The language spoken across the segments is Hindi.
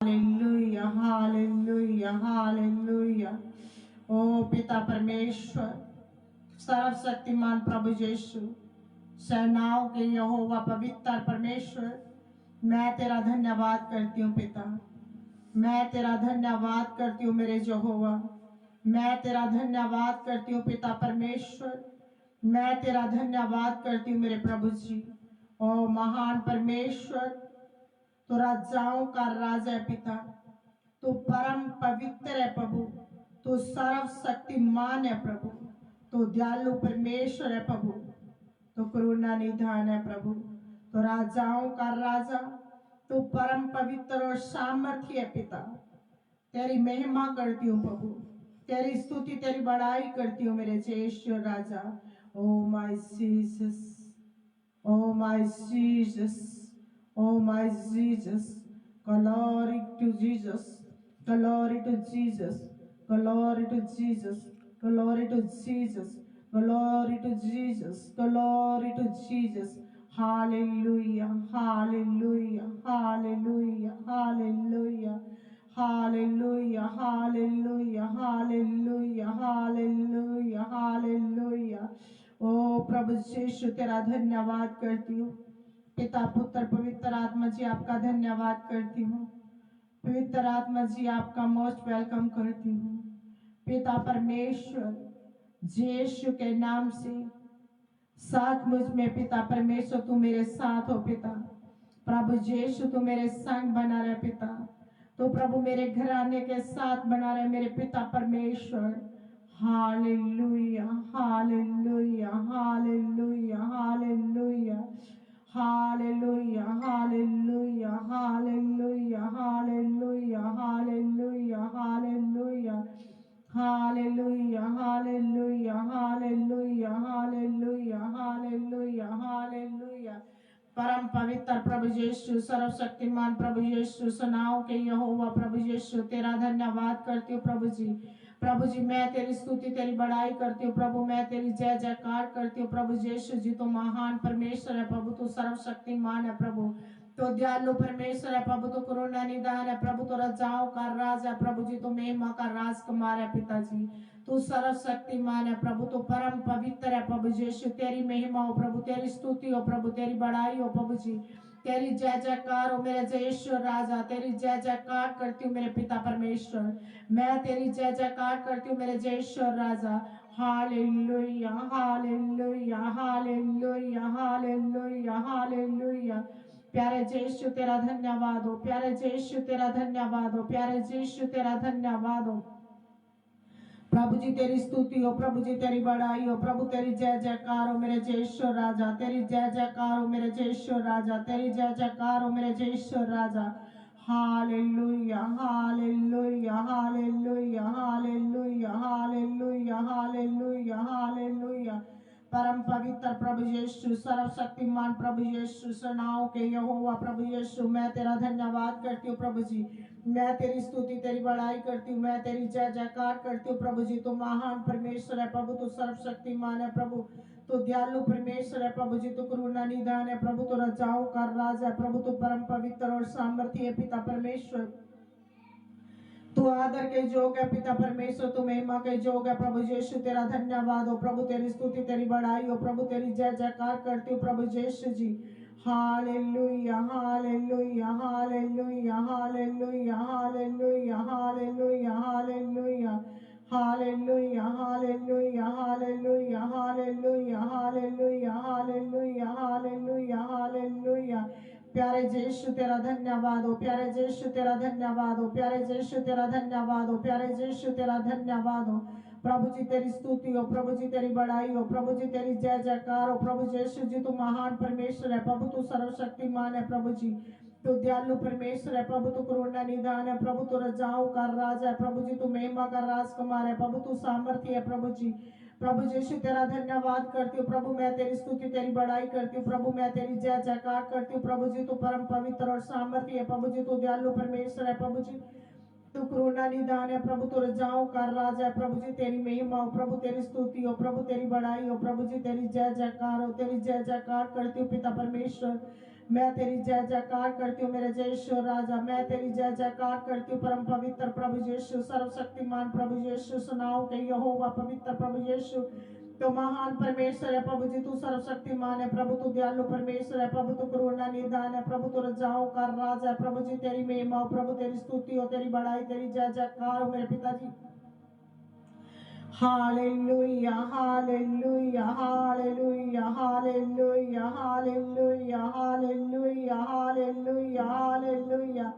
Hallelujah hallelujah hallelujah. ओ पिता परमेश्वर, सर्वशक्तिमान प्रभु यीशु, सेनाओं के यहोवा पवित्र परमेश्वर, मैं तेरा धन्यवाद करती हूँ पिता। मैं तेरा धन्यवाद करती हूँ मेरे यहोवा। मैं तेरा धन्यवाद करती हूँ पिता परमेश्वर। मैं तेरा धन्यवाद करती हूँ मेरे प्रभु जी। ओ महान परमेश्वर, तो राजाओं का राजा है पिता। तू परम पवित्र है प्रभु। तू सर्वशक्तिमान है प्रभु। तू दयालु परमेश्वर है प्रभु। तो करुणा निधान है प्रभु। तो राजाओं का राजा, तू परम पवित्र और सामर्थ्य है पिता। तेरी महिमा करती हूँ प्रभु, तेरी स्तुति तेरी बड़ाई करती हूँ मेरे ईश्वर राजा। Oh my Jesus, oh my Jesus, oh my Jesus, glory to Jesus, glory to Jesus, glory to Jesus, glory to Jesus, glory to Jesus, glory to Jesus. Hallelujah, hallelujah, hallelujah, hallelujah. Hallelujah, hallelujah, hallelujah, hallelujah, hallelujah. ओ प्रभु यीशु तेरा धन्यवाद करती हूँ। पिता पुत्र पवित्र आत्मा जी आपका धन्यवाद करती हूँ। पवित्र आत्मा जी आपका मोस्ट वेलकम करती हूँ। पिता परमेश्वर, यीशु के नाम से साथ मुझ में पिता परमेश्वर तू मेरे साथ हो पिता। प्रभु यीशु तू मेरे संग बना रहे पिता। तो प्रभु मेरे घराने के साथ बना रहे मेरे पिता परमेश्वर। Hallelujah hallelujah hallelujah hallelujah hallelujah hallelujah hallelujah hallelujah hallelujah hallelujah hallelujah hallelujah hallelujah hallelujah hallelujah hallelujah. परम पवित्र प्रभु यीशु, सर्वशक्तिमान प्रभु यीशु, सेनाओं के यहोवा प्रभु यीशु, तेरा धन्यवाद करती हूँ प्रभु जी। प्रभु जी मैं तेरी स्तुति तेरी बड़ाई करती हूँ प्रभु। मैं तेरी जय जयकार करती हूँ प्रभु यीशु जी। तो महान परमेश्वर है प्रभु। तू सर्वशक्तिमान है प्रभु। तो दयालु परमेश्वर है प्रभु। तो करुणा निदान है प्रभु। तो राजाओं का राज है प्रभु जी। तो महिमा का राजकुमार है पिताजी। तू सर्वशक्तिमान है प्रभु। तो परम पवित्र है प्रभु यीशु। तेरी महिमा हो प्रभु, तेरी स्तुति हो प्रभु, तेरी बड़ाई हो प्रभु जी। तेरी जय जयकार हो मेरे जयेश्वर राजा। तेरी जय जयकार करती हूँ मेरे पिता परमेश्वर। मैं तेरी जय जयकार करती हूँ मेरे जयेश्वर राजा। Hallelujah hallelujah hallelujah hallelujah hallelujah. प्यारे यीशु तेरा धन्यवाद हो, प्यारे यीशु तेरा धन्यवाद हो, प्यारे यीशु तेरा धन्यवाद हो। प्रभु जी तेरी स्तुति हो प्रभु जी, तेरी बड़ाई हो प्रभु, तेरी जय जयकार हो मेरे जयेश्वर राजा। तेरी जय जयकार हो मेरे जयेश्वर राजा। तेरी जय जयकार हो मेरे जयेश्वर राजा। Hallelujah hallelujah hallelujah hallelujah hallelujah hallelujah hallelujah. परम पवित्र प्रभु यीशु, सर्वशक्तिमान प्रभु यीशु, सेनाओं के यहोवा प्रभु यीशु, मैं तेरा धन्यवाद करती हूँ प्रभु जी। मैं तेरी स्तुति तेरी बड़ाई करती हूँ, मैं तेरी जय जयकार करती हूँ प्रभु जी। तो महान परमेश्वर है प्रभु। तो सर्वशक्तिमान है प्रभु। तो दयालु परमेश्वर है प्रभु जी। तो करुणा निधान है प्रभु। तो राजाओं का राज है प्रभु। तो परम पवित्र और सामर्थ्य है पिता परमेश्वर। तू आदर के जोग है पिता परमेश्वर। तू महिमा के जोग है प्रभु यीशु। तेरा धन्यवाद हो प्रभु, तेरी स्तुति तेरी बड़ाई हो प्रभु, तेरी जय जयकार करती हूँ प्रभु यीशु ji. Hallelujah hallelujah hallelujah hallelujah hallelujah hallelujah hallelujah hallelujah hallelujah hallelujah hallelujah hallelujah hallelujah hallelujah hallelujah. प्यारे यीशु तेरा धन्यवाद हो, प्यारे यीशु तेरा धन्यवाद हो, प्यारे यीशु तेरा धन्यवाद हो, प्यारे यीशु तेरा धन्यवाद हो। प्रभु जी तेरी स्तुति हो प्रभु जी, तेरी बड़ाई हो प्रभु जी, तेरी जय जयकार हो प्रभु यीशु जी। तू महान परमेश्वर है प्रभु। तू सर्वशक्तिमान है प्रभु जी। तो दयालु परमेश्वर है प्रभु। तू करुणा निदान है प्रभु। तू राजाओं का राजा है प्रभु जी। तू महिमा का राजकुमार है प्रभु। तू सामर्थ्य है प्रभु जी। प्रभु यीशु तेरा धन्यवाद करती हूँ प्रभु। मैं तेरी स्तुति तेरी बड़ाई करती हूँ प्रभु। मैं तेरी जय जयकार करती हूँ प्रभु जी। तू परम पवित्र और सामर्थ्य है प्रभु जी। तू दयालु परमेश्वर है प्रभु जी। तू करुणा निदान है प्रभु। तू राजाओं का राजा है प्रभु जी। तेरी महिमा हो प्रभु, तेरी स्तुति हो प्रभु, तेरी बड़ाई हो प्रभु जी। तेरी जय जयकार हो, तेरी जय जयकार करती हूँ पिता परमेश्वर। मैं तेरी जय जयकार करती हूँ मेरे जय ईश्वर राजा। मैं तेरी जय जयकार करती हूँ परम पवित्र प्रभु यीशु, सर्वशक्तिमान प्रभु यीशु। सुनाओ के यहोवा पवित्र प्रभु यीशु, तो महान परमेश्वर है प्रभु जी। तू सर्वशक्तिमान है प्रभु, तू दयालु परमेश्वर है प्रभु, तू करुणा निदान है प्रभु, तू रजाओं का राज है प्रभु जी। तेरी महिमा हो प्रभु, तेरी स्तुति हो, तेरी बड़ाई, तेरी जय जयकार हो मेरे पिताजी। Hallelujah hallelujah hallelujah hallelujah hallelujah hallelujah hallelujah hallelujah.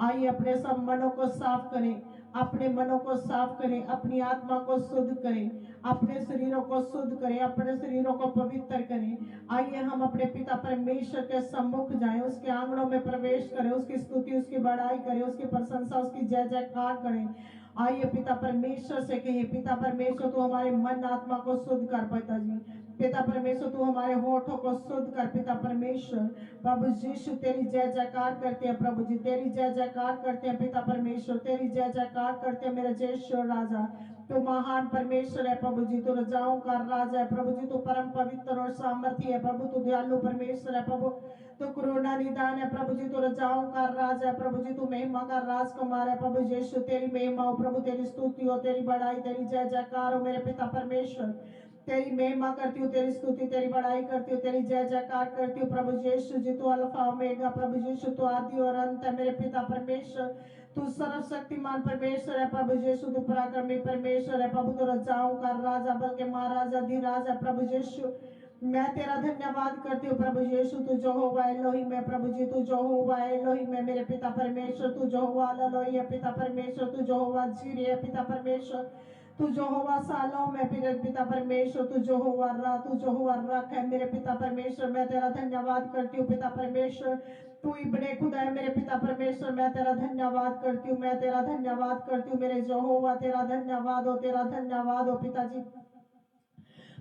आइए अपने सब मनों को साफ करें, अपने मनों को साफ करें, अपनी आत्मा को शुद्ध करें, अपने शरीरों को शुद्ध करें, अपने शरीरों को पवित्र करें। आइए हम अपने पिता परमेश्वर के सम्मुख जाएं, उसके आंगनों में प्रवेश करें, उसकी स्तुति, उसकी बड़ाई करें, उसकी प्रशंसा, उसकी जय जयकार करें। आइए पिता परमेश्वर से कहें, पिता परमेश्वर तू हमारे मन आत्मा को शुद्ध कर पिताजी। पिता परमेश्वर तू हमारे होठों को शुद्ध कर पिता परमेश्वर। प्रभु यीशु तेरी जय जयकार करते हैं प्रभु जी, तेरी जय जयकार करते हैं पिता परमेश्वर, तेरी जय जयकार करते हैं मेरे जयेश्वर राजा। तू महान परमेश्वर है प्रभु जी, तू रजाओं का राजा है प्रभु जी, तू परम पवित्र और सामर्थ्य है प्रभु, तू दयालु परमेश्वर है प्रभु, तू करुणा निदान है प्रभु जी, तू रजाओं का राज है प्रभु जी, तू महिमा का राजकुमार है प्रभु यीशु। तेरी महिमा हो प्रभु, तेरी स्तुति हो, तेरी बड़ाई, तेरी जय जयकार हो मेरे पिता परमेश्वर। तेरी महिमा करती हूँ, तेरी स्तुति, तेरी बड़ाई करती हूँ, तेरी जय जयकार करती हूँ प्रभु यीशु जी। तू अल्फा ओमेगा प्रभु यीशु, तू आदि और अंत है मेरे पिता परमेश्वर। तू सर्वशक्तिमान परमेश्वर है प्रभु यीशु, तू पराक्रमी परमेश्वर है प्रभु, तू रजाओं का राजा, बल्कि महाराजा अधिराज है प्रभु यीशु। मैं तेरा धन्यवाद करती हूँ प्रभु यीशु। तू यहोवा एलोहिम है प्रभु जी, तू यहोवा एलोहिम है मेरे पिता परमेश्वर। तू यहोवा एलोही है पिता परमेश्वर, तू यहोवा जीरे है पिता परमेश्वर, तू यहोवा सालोम है पिता परमेश्वर, तू यहोवा रा, तू यहोवा रख है मेरे पिता परमेश्वर। मैं तेरा धन्यवाद करती हूँ पिता परमेश्वर। तू इब्ने खुदा है मेरे पिता परमेश्वर। मैं तेरा धन्यवाद करती हूँ, मैं तेरा धन्यवाद करती हूँ मेरे यहोवा। तेरा धन्यवाद हो, तेरा धन्यवाद हो पिताजी।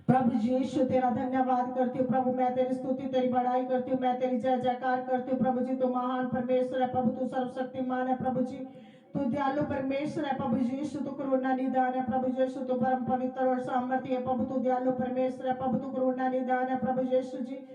प्रभु यीशु तेरा धन्यवाद करती हूँ प्रभु, मैं तेरी स्तुति, तेरी बड़ाई करती हूँ, मैं तेरी जय जयकार करती हूँ प्रभु जी। तू महान परमेश्वर है प्रभु, तू सर्वशक्तिमान है प्रभु जी, तू दयालु परमेश्वर है प्रभु यीशु, तू करुणा निदान है प्रभु यीशु, तू परम पवित्र और सामर्थ्य है प्रभु, तू दयालु परमेश्वर है प्रभु, तू करुणा निदान है प्रभु यीशु जी।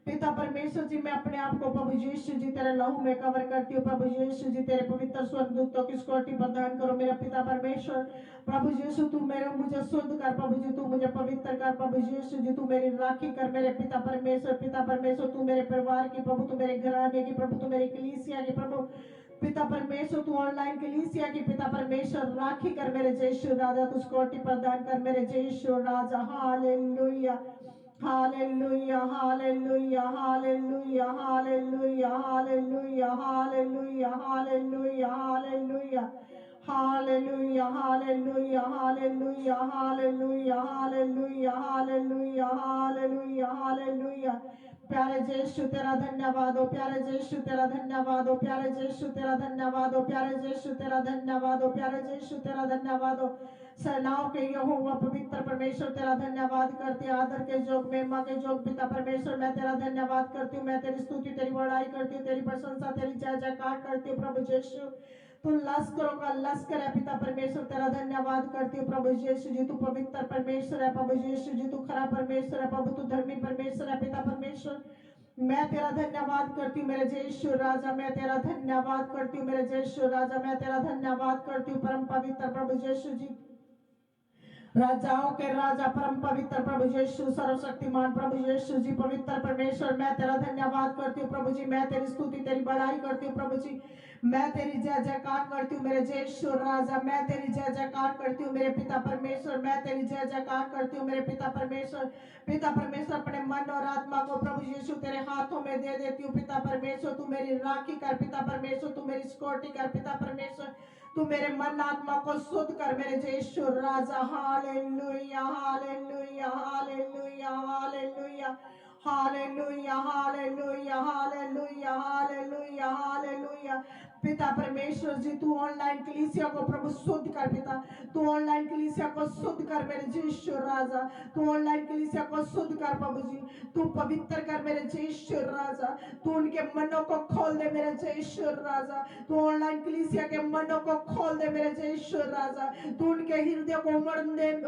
पिता परमेश्वर जी, मैं अपने आप को प्रभु यीशु जी तेरे लहू में कवर करती हूँ प्रभु यीशु जी। तेरे पवित्र स्वर्गदूतों की सिक्योरिटी प्रदान करो मेरा पिता परमेश्वर। प्रभु यीशु तू मेरे मुझे शुद्ध कर प्रभु जी, तू मुझे पवित्र कर प्रभु यीशु जी, तू मेरी राखी कर मेरे पिता परमेश्वर। पिता परमेश्वर तू मेरे परिवार की प्रभु, तू मेरे घराने की प्रभु, तू मेरी कलीसिया की प्रभु। पिता परमेश्वर तू ऑनलाइन कलीसिया की पिता परमेश्वर राखी कर मेरे जयेश्वर राजा, तू सिक्योरिटी प्रदान कर मेरे जयेश्वर राजा। Hallelujah hallelujah hallelujah hallelujah hallelujah hallelujah hallelujah hallelujah hallelujah hallelujah hallelujah hallelujah hallelujah hallelujah hallelujah hallelujah hallelujah. प्यारे यीशु तेरा धन्यवाद हो, प्यारे यीशु तेरा धन्यवाद हो, प्यारे यीशु तेरा धन्यवाद हो, प्यारे यीशु तेरा धन्यवाद हो, प्यारे यीशु तेरा धन्यवाद हो। सेनाओं के यहोवा पवित्र परमेश्वर तेरा धन्यवाद करती, आदर के जोग, महिमा के जोग पिता परमेश्वर मैं तेरा धन्यवाद करती हूँ, मैं तेरी स्तुति, तेरी बड़ाई करती हूँ, तेरी प्रशंसा, तेरी जय जयकार करती हूँ प्रभु यीशु। तू लश्करों का लश्कर है पिता परमेश्वर, तेरा धन्यवाद करती हूँ प्रभु यीशु जी। तू पवित्र परमेश्वर है प्रभु यीशु जी, तू खरा परमेश्वर है प्रभु, तू धर्मी परमेश्वर है पिता परमेश्वर। मैं तेरा धन्यवाद करती हूँ मेरे जयेश्वर राजा, मैं तेरा धन्यवाद करती हूँ मेरे जयेश्वर राजा, मैं तेरा धन्यवाद करती हूँ परम पवित्र प्रभु यीशु जी। राजाओं के राजा परम पवित्र प्रभु यीशु, सर्वशक्तिमान प्रभु यीशु जी, पवित्र परमेश्वर मैं तेरा धन्यवाद करती हूँ प्रभु जी। मैं तेरी स्तुति, तेरी बड़ाई करती हूँ प्रभु जी। मैं तेरी जय जयकार करती हूँ मेरे जयेश्वर राजा, मैं तेरी जय जयकार करती हूँ मेरे पिता परमेश्वर, मैं तेरी जय जयकार करती हूँ मेरे पिता परमेश्वर। पिता परमेश्वर अपने मन और आत्मा को प्रभु यीशु तेरे हाथों में दे देती हूँ पिता परमेश्वर। तू मेरी राखी कर पिता परमेश्वर, तू मेरी सिक्योरिटी कर पिता परमेश्वर, तू मेरे मन आत्मा को शुद्ध कर मेरे जयेश्वर राजा। Hallelujah hallelujah hallelujah hallelujah hallelujah hallelujah hallelujah hallelujah hallelujah. पिता परमेश्वर जी, तू ऑनलाइन कलीसिया को प्रभु शुद्ध कर पिता, तू ऑनलाइन कलीसिया को शुद्ध कर मेरे यीशु राजा, तू ऑनलाइन कलीसिया को शुद्ध कर प्रभु जी, तू पवित्र कर मेरे यीशु राजा, तू उनके मनों को खोल दे मेरे यीशु राजा, तू ऑनलाइन कलीसिया के मनों को खोल दे मेरे यीशु राजा, तू उनके हृदय को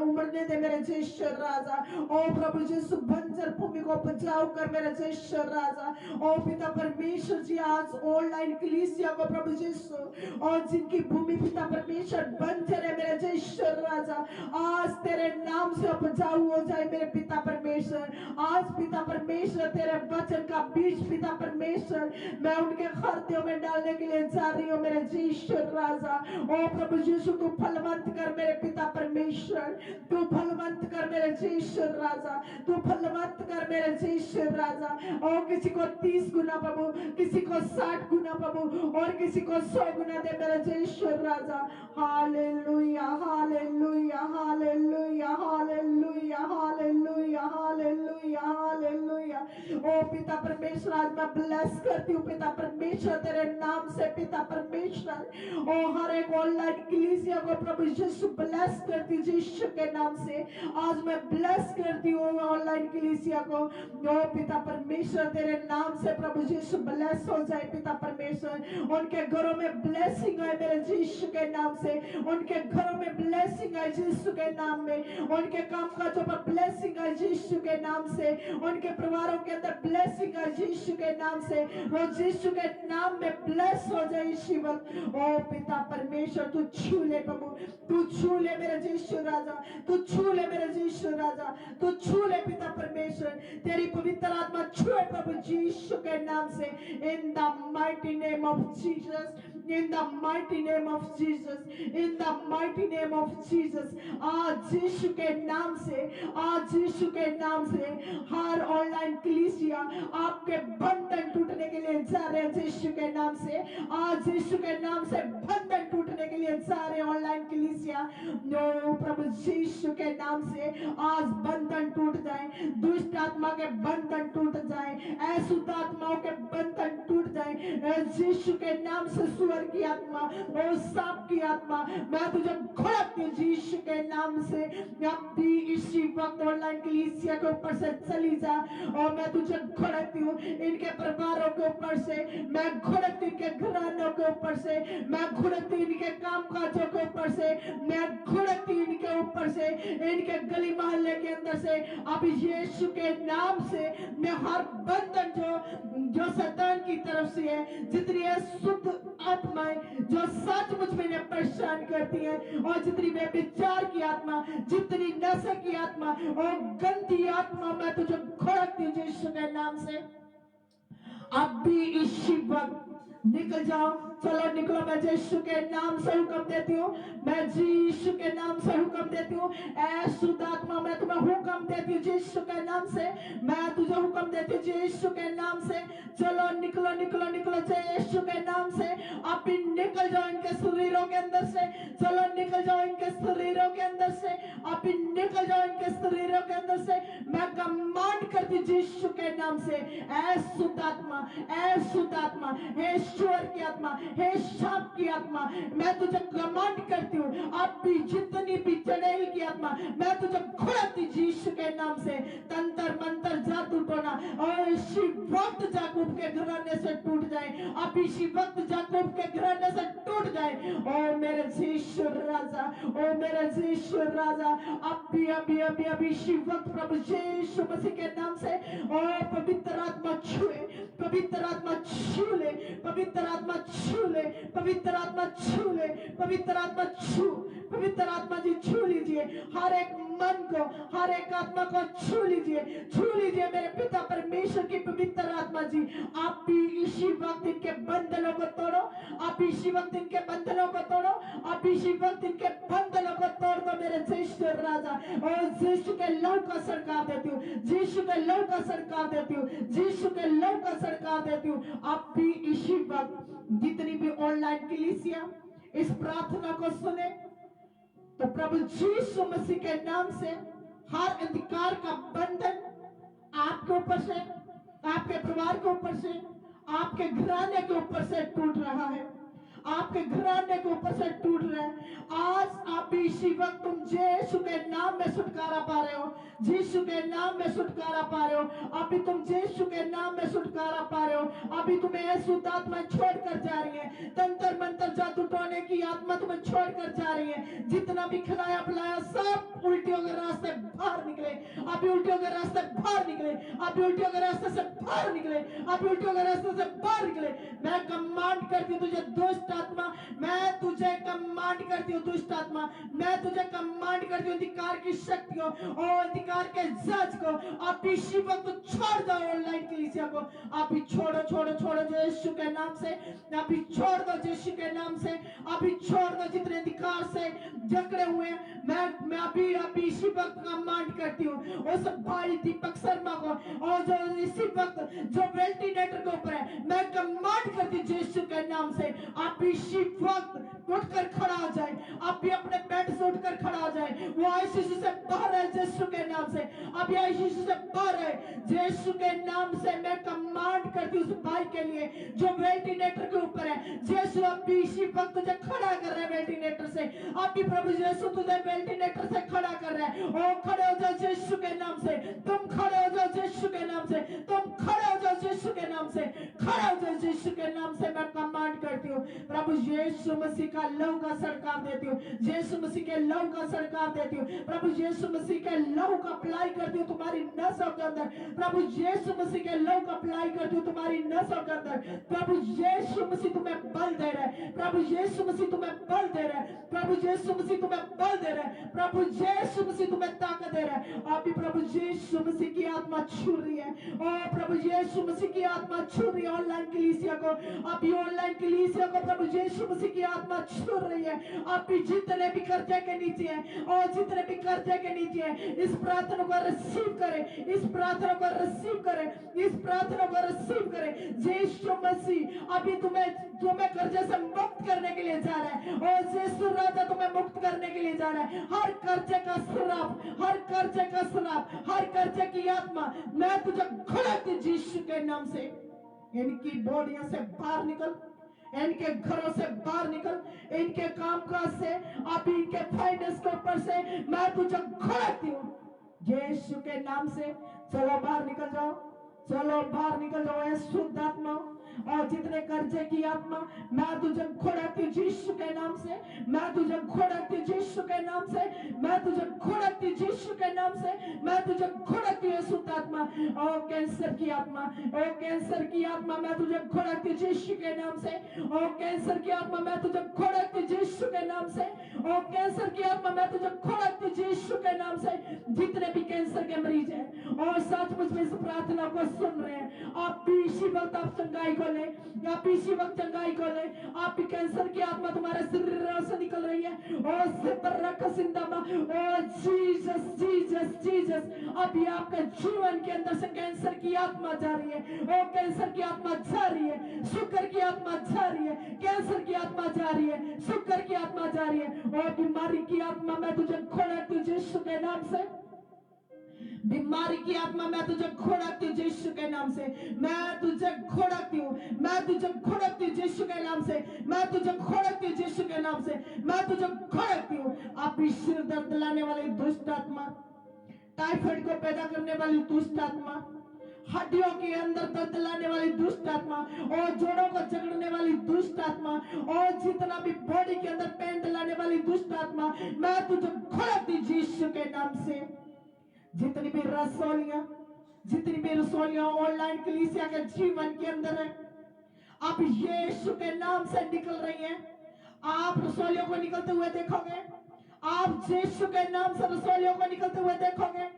उमड़ने दे मेरे यीशु राजा। ओ प्रभु यीशु, बंजर भूमि को उपजाऊ कर मेरे यीशु राजा। ओ पिता परमेश्वर जी, आज ऑनलाइन कलीसिया को प्रभु यीशु, और जिनकी भूमि पिता परमेश्वर बंजर है मेरे यीशु राजा, आज तेरे नाम से उपजाऊ हो जाए मेरे पिता परमेश्वर। आज पिता परमेश्वर तेरे वचन का बीज पिता परमेश्वर मैं उनके हृदयों में डालने के लिए जा रही हूँ मेरे यीशु राजा। ओ प्रभु यीशु, तू फलवंत कर मेरे पिता परमेश्वर, तू फलवंत कर मेरे यीशु राजा, तू फलवंत कर मेरे यीशु राजा। और किसी को 30 गुना प्रभु, किसी को 60 गुना प्रभु, और किसी को 100 गुना दे मेरे यीशु राजा। Hallelujah, hallelujah, hallelujah, hallelujah, hallelujah, hallelujah, hallelujah. ओ पिता परमेश्वर, आज मैं ब्लेस करती हूँ पिता परमेश्वर तेरे नाम से पिता परमेश्वर। ओ हर एक ऑनलाइन कलीसिया को प्रभु यीशु ब्लेस करती यीशु के नाम से। आज मैं ब्लेस करती हूँ ऑनलाइन कलीसिया को। ओ पिता परमेश्वर तेरे नाम से प्रभु यीशु ब्लेस हो जाए पिता परमेश्वर। उनके घरों में ब्लेसिंग है मेरे यीशु के नाम से, उनके घरों में ब्लेसिंग है यीशु के नाम में, उनके काम काजों पर ब्लेसिंग है यीशु के नाम से, उनके परिवारों के अंदर ब्लेसिंग है यीशु के नाम से। वो यीशु के नाम में ब्लेस हो जाए शिवम। ओ पिता परमेश्वर, तू छू ले प्रभु, तू छू ले मेरे यीशु राजा, तू छू ले मेरे यीशु राजा, तू छू ले पिता परमेश्वर। तेरी पवित्र आत्मा छुए प्रभु यीशु के नाम से। In the mighty name of Jesus, in the mighty name of Jesus, in the mighty name of Jesus। आज यीशु के नाम से, आज यीशु के नाम से हर ऑनलाइन कलीसिया आपके बंधन टूटने के लिए जा रहे हैं यीशु के नाम से। आज यीशु के नाम से बंधन टूटने के लिए जा रहे हैं ऑनलाइन कलीसिया। नो प्रभु यीशु के नाम से आज बंधन टूट जाए, दुष्ट आत्मा के बंधन टूट जाए, अशुद्ध आत्माओं के बंधन टूट जाए यीशु के नाम से। सुअर की आत्मा और सांप की आत्मा मैं तुझे घोड़कती हूँ यीशु के नाम से। अब भी इसी वक्त ऑनलाइन कलीसिया के ऊपर से चली जा, और मैं तुझे घोड़कती हूँ इनके परिवारों के ऊपर से, मैं घोड़कती इनके घरानों के ऊपर से, मैं घोड़कती इनके काम काजों के ऊपर से, मैं घोड़कती इनके ऊपर से, इनके गली मोहल्ले के अंदर से। अब यीशु के नाम से मैं हर बंधन जो शैतान की तरफ से है, जितनी शुद्ध आत्माएं जो सचमुच में परेशान करती हैं, और जितनी व्यभिचार की आत्मा, जितनी नशे की आत्मा और गंदी आत्मा मैं तुझे घोड़कती हूँ यीशु के नाम से। अब भी इसी वक्त निकल जाओ, चलो निकलो। मैं यीशु के नाम से हुक्म देती हूँ, मैं यीशु के नाम से हुक्म देती हूँ। शुद्ध आत्मा मैं तुम्हें हुक्म देती हूँ यीशु के नाम से, मैं तुझे हुक्म देती हूँ यीशु के नाम से। चलो निकलो निकलो निकलो यीशु के नाम से। आप भी निकल जाओ इनके शरीरों के अंदर से, चलो निकल जाओ इनके शरीरों के अंदर से, आप भी निकल जाओ इनके शरीरों के अंदर से। मैं कमांड करती हूँ यीशु के नाम से, शुद्ध आत्मा, शुद्ध आत्मा, हे ईश्वर की आत्मा, हे सांप की आत्मा, मैं तुझे कमांड करती हूँ। अब भी जितनी भी चढ़ेल की आत्मा मैं तुझे घोड़कती यीशु के नाम से। तंत्र मंत्र जादू टोना और इसी वक्त याकूब के घराने से टूट जाए, अब इसी वक्त याकूब के घराने से टूट जाए। ओ मेरे यीशु राजा, ओ मेरे यीशु राजा, अभी अभी अभी अभी इसी वक्त प्रभु यीशु मसीह के नाम से ओ पवित्र आत्मा छुए, पवित्र आत्मा छू ले, पवित्र आत्मा छू ले, पवित्र आत्मा छू ले, पवित्र आत्मा छू, पवित्र आत्मा जी छू लीजिए हर एक मन को, हर एक आत्मा को छू लीजिए, छू लीजिए मेरे पिता परमेश्वर की पवित्र आत्मा जी। आप भी इसी वक्त इनके बंधनों को तोड़ो, आप इसी वक्त इनके बंधनों को तोड़ो, आप इसी वक्त इनके बंधनों को तोड़ दो मेरे यीशु राजा। और यीशु के लहू का सरकार देती हूँ, यीशु के लहू का सरकार देती हूँ, यीशु के लहू का सरकार देती हूँ। आप भी इसी वक्त जितनी भी ऑनलाइन कलीसिया इस प्रार्थना को सुने, तो प्रभु यीशु मसीह के नाम से हर अंधकार का बंधन आपके ऊपर से, आपके परिवार के ऊपर से, आपके घराने के ऊपर से टूट रहा है। आपके घराने के ऊपर से टूट रहे हैं। आज आप इसी वक्त तुम यीशु के नाम में छुटकारा पा रहे हो, यीशु के नाम में छुटकारा पा रहे हो। अभी तुम यीशु के नाम में छुटकारा पा रहे हो। अभी तुम्हें अशुद्ध आत्मा छोड़कर जा रही है, तंत्र मंत्र जादू टोने की आत्मा तुम्हें छोड़कर जा रही है। जितना भी खिलाया पिलाया सब उल्टियों के रास्ते बाहर निकले, अभी उल्टियों के रास्ते बाहर निकले, अभी उल्टियों के रास्ते से बाहर निकले, अभी उल्टियों के रास्ते से बाहर निकले। मैं कमांड करती हूँ तुझे दुष्ट आत्मा, मैं तुझे कमांड करती हूँ दुष्ट आत्मा, मैं तुझे कमांड करती हूँ अंधकार की शक्ति को और अंधकार के जज को। आप इसी वक्त छोड़ दो ऑनलाइन कलीसिया को, आप छोड़ो छोड़ो छोड़ो यीशु के नाम से, आप छोड़ दो यीशु के नाम से, अभी छोड़ दो जितने अंधकार से जकड़े हुए हैं। मैं अभी इसी वक्त कमांड करती हूँ उस भाई दीपक शर्मा को, और जो इसी वक्त जो वेंटिलेटर के ऊपर है, मैं कमांड करती हूँ यीशु के नाम से, आप इसी वक्त उठकर खड़ा हो जाए, आप भी अपने बेड से उठकर खड़ा हो जाए। वो आईसीयू से बाहर है यीशु के नाम से, अभी आईसीयू से बाहर है यीशु के नाम से। मैं कमांड करती हूँ उस भाई के लिए जो वेंटिलेटर के ऊपर है, यीशु अभी इसी वक्त तुझे खड़ा कर रहे हैं वेंटिलेटर से, अभी प्रभु यीशु तुझे वेंटिलेटर से खड़ा कर रहे हैं। और खड़े हो जाओ यीशु के नाम से, तुम खड़े हो जाओ यीशु के नाम से, तुम खड़े हो जाओ यीशु के नाम से, खड़े हो जाओ यीशु के नाम से। मैं कमांड करती हूँ प्रभु यीशु मसीह का लहू का सड़काव देती हूँ, यीशु मसीह के लहू का सड़काव देती हूँ, प्रभु यीशु मसीह के लहू का अप्लाई करती हूँ तुम्हारी नसों के अंदर, प्रभु यीशु मसीह के लहू का अप्लाई करती हूँ तुम्हारी नसों के अंदर। प्रभु यीशु मसीह तुम्हें बल दे रहा है, प्रभु यीशु मसीह तुम्हें बल दे रहा है, प्रभु यीशु मसीह तुम्हें बल दे रहा है, प्रभु यीशु मसीह तुम्हें ताकत दे रहा है। अभी प्रभु यीशु मसीह की आत्मा छू रही है, और प्रभु यीशु मसीह की आत्मा छू रही है ऑनलाइन कलीसिया को, अभी ऑनलाइन कलीसिया को प्रभु यीशु मसीह की आत्मा छू रही है। अभी जितने भी कर्जे के नीचे हैं और जितने भी कर्जे के नीचे हैं, इस प्रार्थना को रिसीव करें, इस प्रार्थना को रिसीव करें, इस प्रार्थना को रिसीव करें। यीशु मसीह अभी तुम्हें कर्जे से मुक्त करने के लिए जा रहा है, और यीशु राजा तुम्हें मुक्त करने के लिए जा रहा है। हर कर्जे का श्राप, हर कर्जे का श्राप, हर कर्जे की आत्मा मैं तुझे खड़ाती यीशु के नाम से। इनकी बॉडियों से बाहर निकल, इनके घरों से बाहर निकल, इनके कामकाज से, अभी इनके फाइनेंस के ऊपर से मैं तुझे खड़ाती हूँ यीशु के नाम से। चलो बाहर निकल जाओ, चलो बाहर निकल जाओ शुद्ध आत्मा और जितने कर्जे की आत्मा, मैं तुझे खोड़ती यीशु के नाम से, मैं तुझे खोड़ती यीशु के नाम से, मैं तुझे खोड़ती यीशु के नाम से, मैं तुझे खोड़ती शुद्ध आत्मा। ओ कैंसर की आत्मा, ओ कैंसर की आत्मा, मैं तुझे खोड़ती यीशु के नाम से, ओ कैंसर की आत्मा, मैं तुझे खोड़ती यीशु के नाम से, ओ कैंसर की आत्मा, मैं तुझे खोड़ती यीशु के नाम से। जितने भी कैंसर के मरीज हैं और सचमुच में इस प्रार्थना को सुन रहे हैं, आप भी इसी वक्त आप चंगाई को ले, आप इसी वक्त चंगाई को ले। आप भी कैंसर की आत्मा तुम्हारे शरीर से निकल रही है, और सिंदमा, ओ जीसस जीसस जीसस, अभी आपके जीवन के अंदर से कैंसर की आत्मा जा रही है, ओ कैंसर की आत्मा जा रही है, शुगर की आत्मा जा रही है, कैंसर की आत्मा जा रही है, शुगर की आत्मा जा रही है, और बीमारी की आत्मा मैं तुझे खोड़ती हूँ यीशु के नाम से। बीमारी की आत्मा मैं तुझे खोड़ती हूँ यीशु के नाम से, मैं तुझे खोड़ती हूँ, मैं तुझे खोड़ती हूँ यीशु के नाम से, मैं तुझे खोड़ती हूँ यीशु के नाम से, मैं तुझे खोड़ती हूँ। आप सिर दर्द लाने वाली दुष्ट आत्मा, टाइफाइड को पैदा करने वाली दुष्ट आत्मा, हड्डियों के अंदर दर्द लाने वाली दुष्ट आत्मा, और जोड़ों को जकड़ने वाली दुष्ट आत्मा, और जितना भी बॉडी के अंदर पेन लाने वाली दुष्ट आत्मा, मैं तुझे खोड़ती यीशु के नाम से। जितनी भी रसोलियां ऑनलाइन कलीसिया के जीवन के अंदर है, अब यीशु के नाम से निकल रही हैं। आप रसोलियों को निकलते हुए देखोगे, आप यीशु के नाम से रसोलियों को निकलते हुए देखोगे,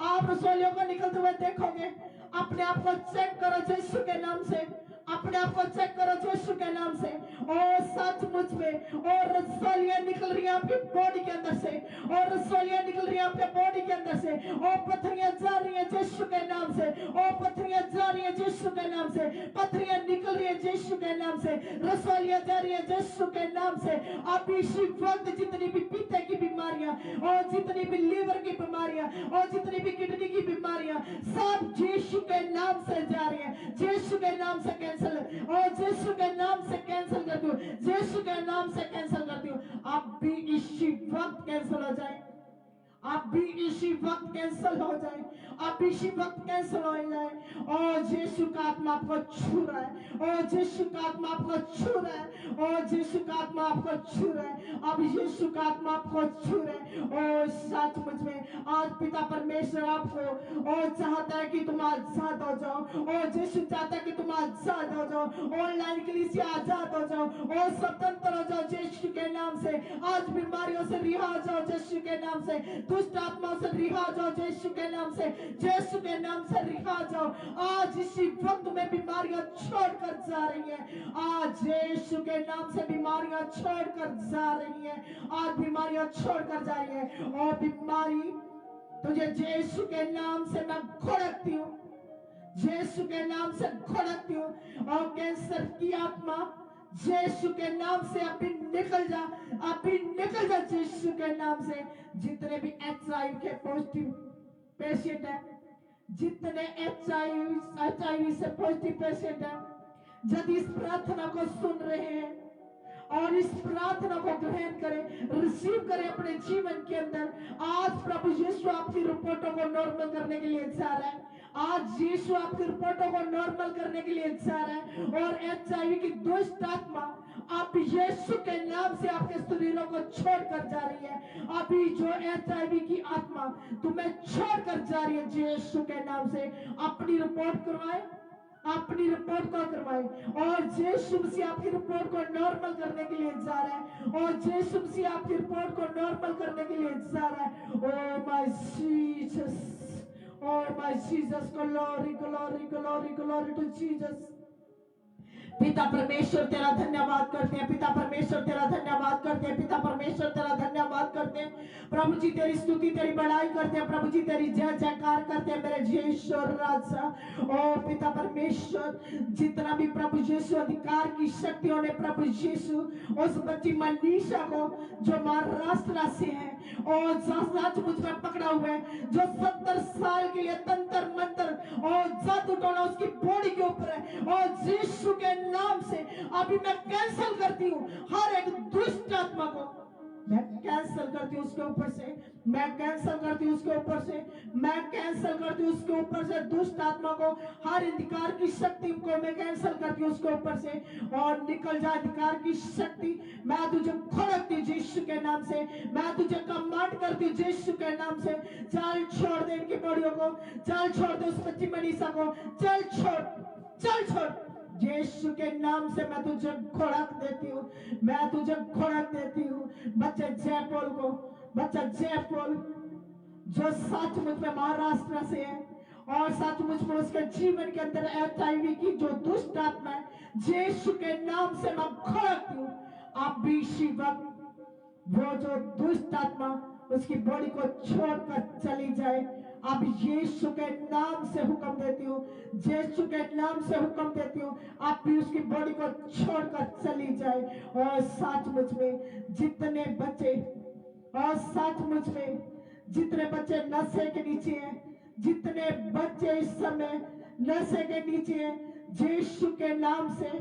आप रसोलियों को निकलते हुए देखोगे। अपने आप को चेक करो यीशु के नाम से, अपने आप को चेक करो यीशु के नाम से। और सचमुच में और रसोलियां निकल रही हैं आपकी बॉडी के अंदर से, और रसोलियां निकल रही हैं आपके बॉडी के अंदर से, और पथरियां जा रही हैं यीशु के नाम से, और पथरियां जा रही हैं यीशु के नाम से, पथरियां निकल रही हैं यीशु के नाम से रसोलियां जा रही है यीशु के नाम से। अब इसी वक्त जितनी भी पीते की बीमारियां और जितनी भी लीवर की बीमारियां और जितनी भी किडनी की बीमारियां सब यीशु के नाम से जा रही है, यीशु के नाम से कैंसिल और यीशु के नाम से कैंसिल करती हूँ, यीशु के नाम से कैंसिल करती हूँ। अब भी इसी वक्त कैंसिल हो जाए, आप भी इसी वक्त कैंसिल हो जाए, आप इसी वक्त कैंसिल हो जाए। और यीशु का आत्मा आपको छू रहा है, और यीशु का आत्मा आपको छू रहा है, और यीशु का आत्मा आपको छू रहा है। अब यीशु का आत्मा आपको छू रहा है। और सचमुच में आज पिता परमेश्वर आपको और चाहता है कि तुम आजाद हो जाओ, और यीशु चाहता है कि तुम आजाद हो जाओ, ऑनलाइन कलीसिया आजाद हो जाओ और स्वतंत्र हो जाओ यीशु के नाम से। आज बीमारियों से रिहा हो जाओ यीशु के नाम से, दुष्ट आत्मा से रिहा जाओ यीशु के नाम से, यीशु के नाम से रिहा जाओ। आज इसी वक्त में बीमारियां छोड़कर जा रही हैं, आज यीशु के नाम से बीमारियां छोड़कर जा रही हैं, आज बीमारियां छोड़कर जा रही हैं। और बीमारी तुझे यीशु के नाम से मैं घोड़कती हूँ, यीशु के नाम से घोड़कती हूँ। और कैंसर की आत्मा यीशु के नाम से अभी निकल जा, अभी निकल जा यीशु के नाम से। जितने भी HIV के पॉजिटिव पेशेंट हैं, जितने HIV से पॉजिटिव पेशेंट हैं, यदि इस प्रार्थना को सुन रहे हैं और इस प्रार्थना को ग्रहण करें, रिसीव करें अपने जीवन के अंदर, आज प्रभु यीशु आपकी रिपोर्टों को नॉर्मल करने के लिए जा रहा है। आज यीशु आपकी रिपोर्टों को नॉर्मल करने के लिए जा रहा है। और HIV की दुष्ट आत्मा आप यीशु के नाम से आपके शरीरों को छोड़कर जा रही है। अभी जो HIV की आत्मा तुम्हें छोड़कर जा रही है यीशु के नाम से, अपनी रिपोर्ट करवाए, अपनी रिपोर्ट को करवाए। और यीशु मसीह आपकी रिपोर्ट को नॉर्मल करने के लिए जा रहा है, और यीशु मसीह आपकी रिपोर्ट को नॉर्मल करने के लिए जा रहा है। Oh my Jesus, oh my Jesus, glory glory glory glory to Jesus. पिता परमेश्वर तेरा धन्यवाद करते हैं, पिता परमेश्वर तेरा धन्यवाद करते हैं, पिता परमेश्वर तेरा धन्यवाद करते हैं। प्रभु जी तेरी स्तुति तेरी बड़ाई करते हैं, प्रभु जी तेरी जय जयकार करते हैं मेरे यीशु राजा। ओ पिता परमेश्वर, जितना भी प्रभु यीशु अधिकार की शक्तियों ने प्रभु यीशु उस बच्ची मनीषा को जो महाराष्ट्र से है और सच मुझ में पकड़ा हुआ है, जो 70 साल के लिए तंत्र मंत्र और जादू टोना उसकी बॉडी के ऊपर है, और यीशु के नाम से अभी मैं कैंसिल करती हूँ हर एक दुष्ट आत्मा को, मैं कैंसिल करती हूँ उसके ऊपर से, मैं कैंसिल करती हूँ उसके ऊपर से, मैं कैंसिल करती हूँ उसके ऊपर से दुष्ट आत्मा को, हर अधिकार की शक्ति को मैं कैंसिल करती हूँ उसके ऊपर से। और निकल जा अधिकार की शक्ति, मैं तुझे खोलती हूँ यीशु के नाम से, मैं तुझे कमांड करती हूँ यीशु के नाम से। चल छोड़ दे इनकी बॉडियों को, चल छोड़ दे उस बच्ची मनीषा को, चल छोड़, चल छोड़ यीशु के नाम से। मैं तुझे घोड़क देती हूँ, मैं तुझे घोड़क देती हूँ। बच्चे जयपोल को, बच्चा जयपोल जो सचमुच में महाराष्ट्र से है और सचमुच में उसके जीवन के अंदर HIV की जो दुष्ट आत्मा है, यीशु के नाम से मैं घोड़कती हूँ। आप भी इसी वक्त वो जो दुष्ट आत्मा उसकी बॉडी को छोड़कर चली जाए, अब यीशु के नाम से हुक्म देती हूँ, यीशु के नाम से हुक्म देती हूँ, आप भी उसकी बॉडी को छोड़कर चली जाए। और सचमुच में जितने बच्चे, और सचमुच में जितने बच्चे नशे के नीचे हैं, जितने बच्चे इस समय नशे के नीचे हैं, यीशु के नाम से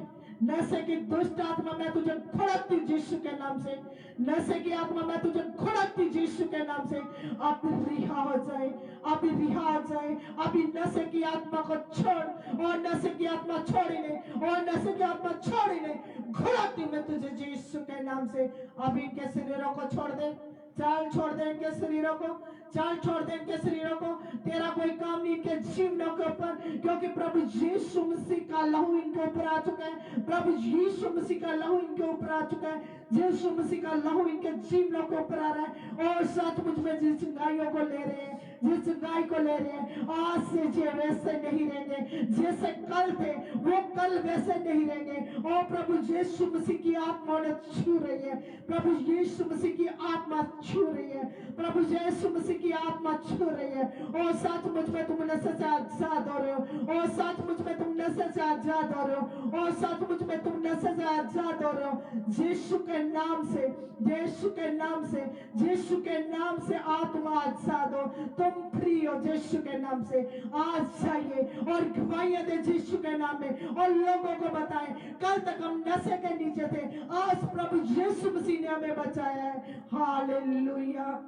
नशे की दुष्ट आत्मा मैं तुझे घोड़कती यीशु के नाम से, नशे की आत्मा मैं तुझे घोड़कती यीशु के नाम से। अब रिहा हो जाए, अभी रिहा हो जाए, अभी नशे की आत्मा को छोड़, और नशे की आत्मा छोड़ी ने, और नशे की आत्मा छोड़ी ने, घोड़कती मैं तुझे यीशु के नाम से। अभी इनके शरीरों को छोड़ दे, चाल छोड़ दे इनके शरीरों को, चाल छोड़ दे इनके शरीरों को, तेरा कोई काम नहीं इनके जीवनों के ऊपर, क्योंकि प्रभु यीशु मसीह का लहू इनके ऊपर आ चुका है, प्रभु यीशु मसीह का लहू इनके ऊपर आ चुका है, यीशु मसीह का लहू इनके जीवनों के ऊपर आ रहा है। और सचमुच में जिस गायों को ले रहे हैं, जिस चंगाई को ले रहे हैं, आज से जे वैसे नहीं रहेंगे, जैसे कल थे वो कल वैसे नहीं रहेंगे। ओ प्रभु यीशु मसीह की आत्मा उन्हें छू रही है, प्रभु यीशु मसीह की आत्मा छू रही है, प्रभु यीशु मसीह की आत्मा छू रही है। ओ सचमुच में तुम नशे से आजाद हो रहे हो, ओ सचमुच में तुम नशे से आजाद हो रहे हो, ओ सचमुच में तुम नशे से आजाद हो रहे हो। यीशु के नाम से, यीशु के नाम से, यीशु के नाम से आत्मा आजाद हो, तुम फ्री हो यीशु के नाम से। आज जाइए और गवाहियां दे यीशु के नाम में और लोगों को बताएं, कल तक हम नशे के नीचे थे, आज प्रभु यीशु मसीह ने हमें बचाया है। हालेलुया।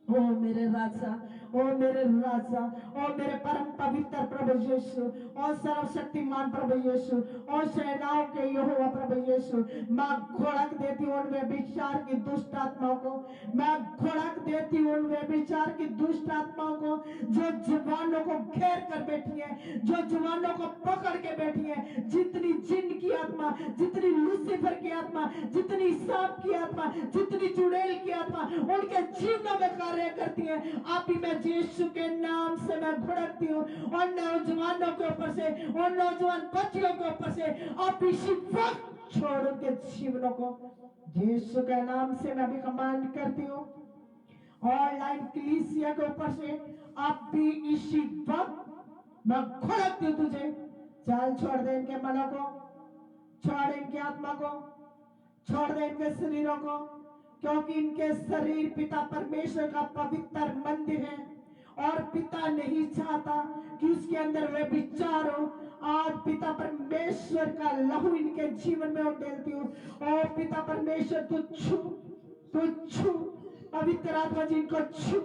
ओ मेरे राजा, ओ मेरे राजा, ओ मेरे परम पवित्र प्रभु यीशु, ओ सर्वशक्तिमान प्रभु यीशु, ओ सेनाओं के यहोवा प्रभु यीशु, मैं घोड़क देती हूँ उन व्यभिचार की दुष्ट आत्माओं को, मैं घोड़क देती हूँ उन व्यभिचार की दुष्ट आत्माओं को जो जवानों को घेर कर बैठी है, जो जवानों को पकड़ के बैठी है। जितनी जिन की आत्मा, जितनी लूसीफर की आत्मा, जितनी सांप की आत्मा, जितनी चुड़ैल की आत्मा उनके जीवनों में कार्य करती है, आप ही मैं यीशु के नाम से मैं भड़कती हूँ और नौजवानों के ऊपर से, और नौजवान बच्चियों के ऊपर से आप इसी वक्त छोड़ उनके जीवनों को यीशु के नाम से मैं भी कमांड करती हूँ। ऑनलाइन कलीसिया के ऊपर से आप भी इसी वक्त मैं भड़कती हूँ तुझे, चल छोड़ दे इनके मनों को, छोड़ इनकी आत्मा को, छोड़ दे इनके शरीरों को, क्योंकि इनके शरीर पिता परमेश्वर का पवित्र मंदिर है और पिता नहीं चाहता कि उसके अंदर वे विचार हो। आज पिता परमेश्वर का लहू इनके जीवन में उड़ेलती हूँ और पिता परमेश्वर तू छू पवित्र आत्मा जी इनको छू,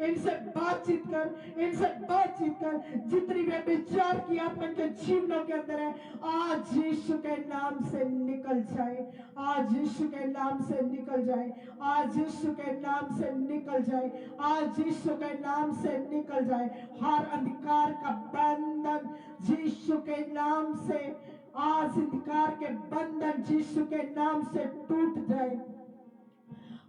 इनसे बातचीत कर, इनसे बातचीत कर। जितनी वे विचार की आत्मा के जीवनों के अंदर है, आज यीशु के नाम से निकल जाए, आज यीशु के नाम से निकल जाए, आज यीशु के नाम से निकल जाए, आज यीशु के नाम से निकल जाए। हर अंधकार का बंधन यीशु के नाम से, आज अंधकार के बंधन यीशु के नाम से टूट जाए,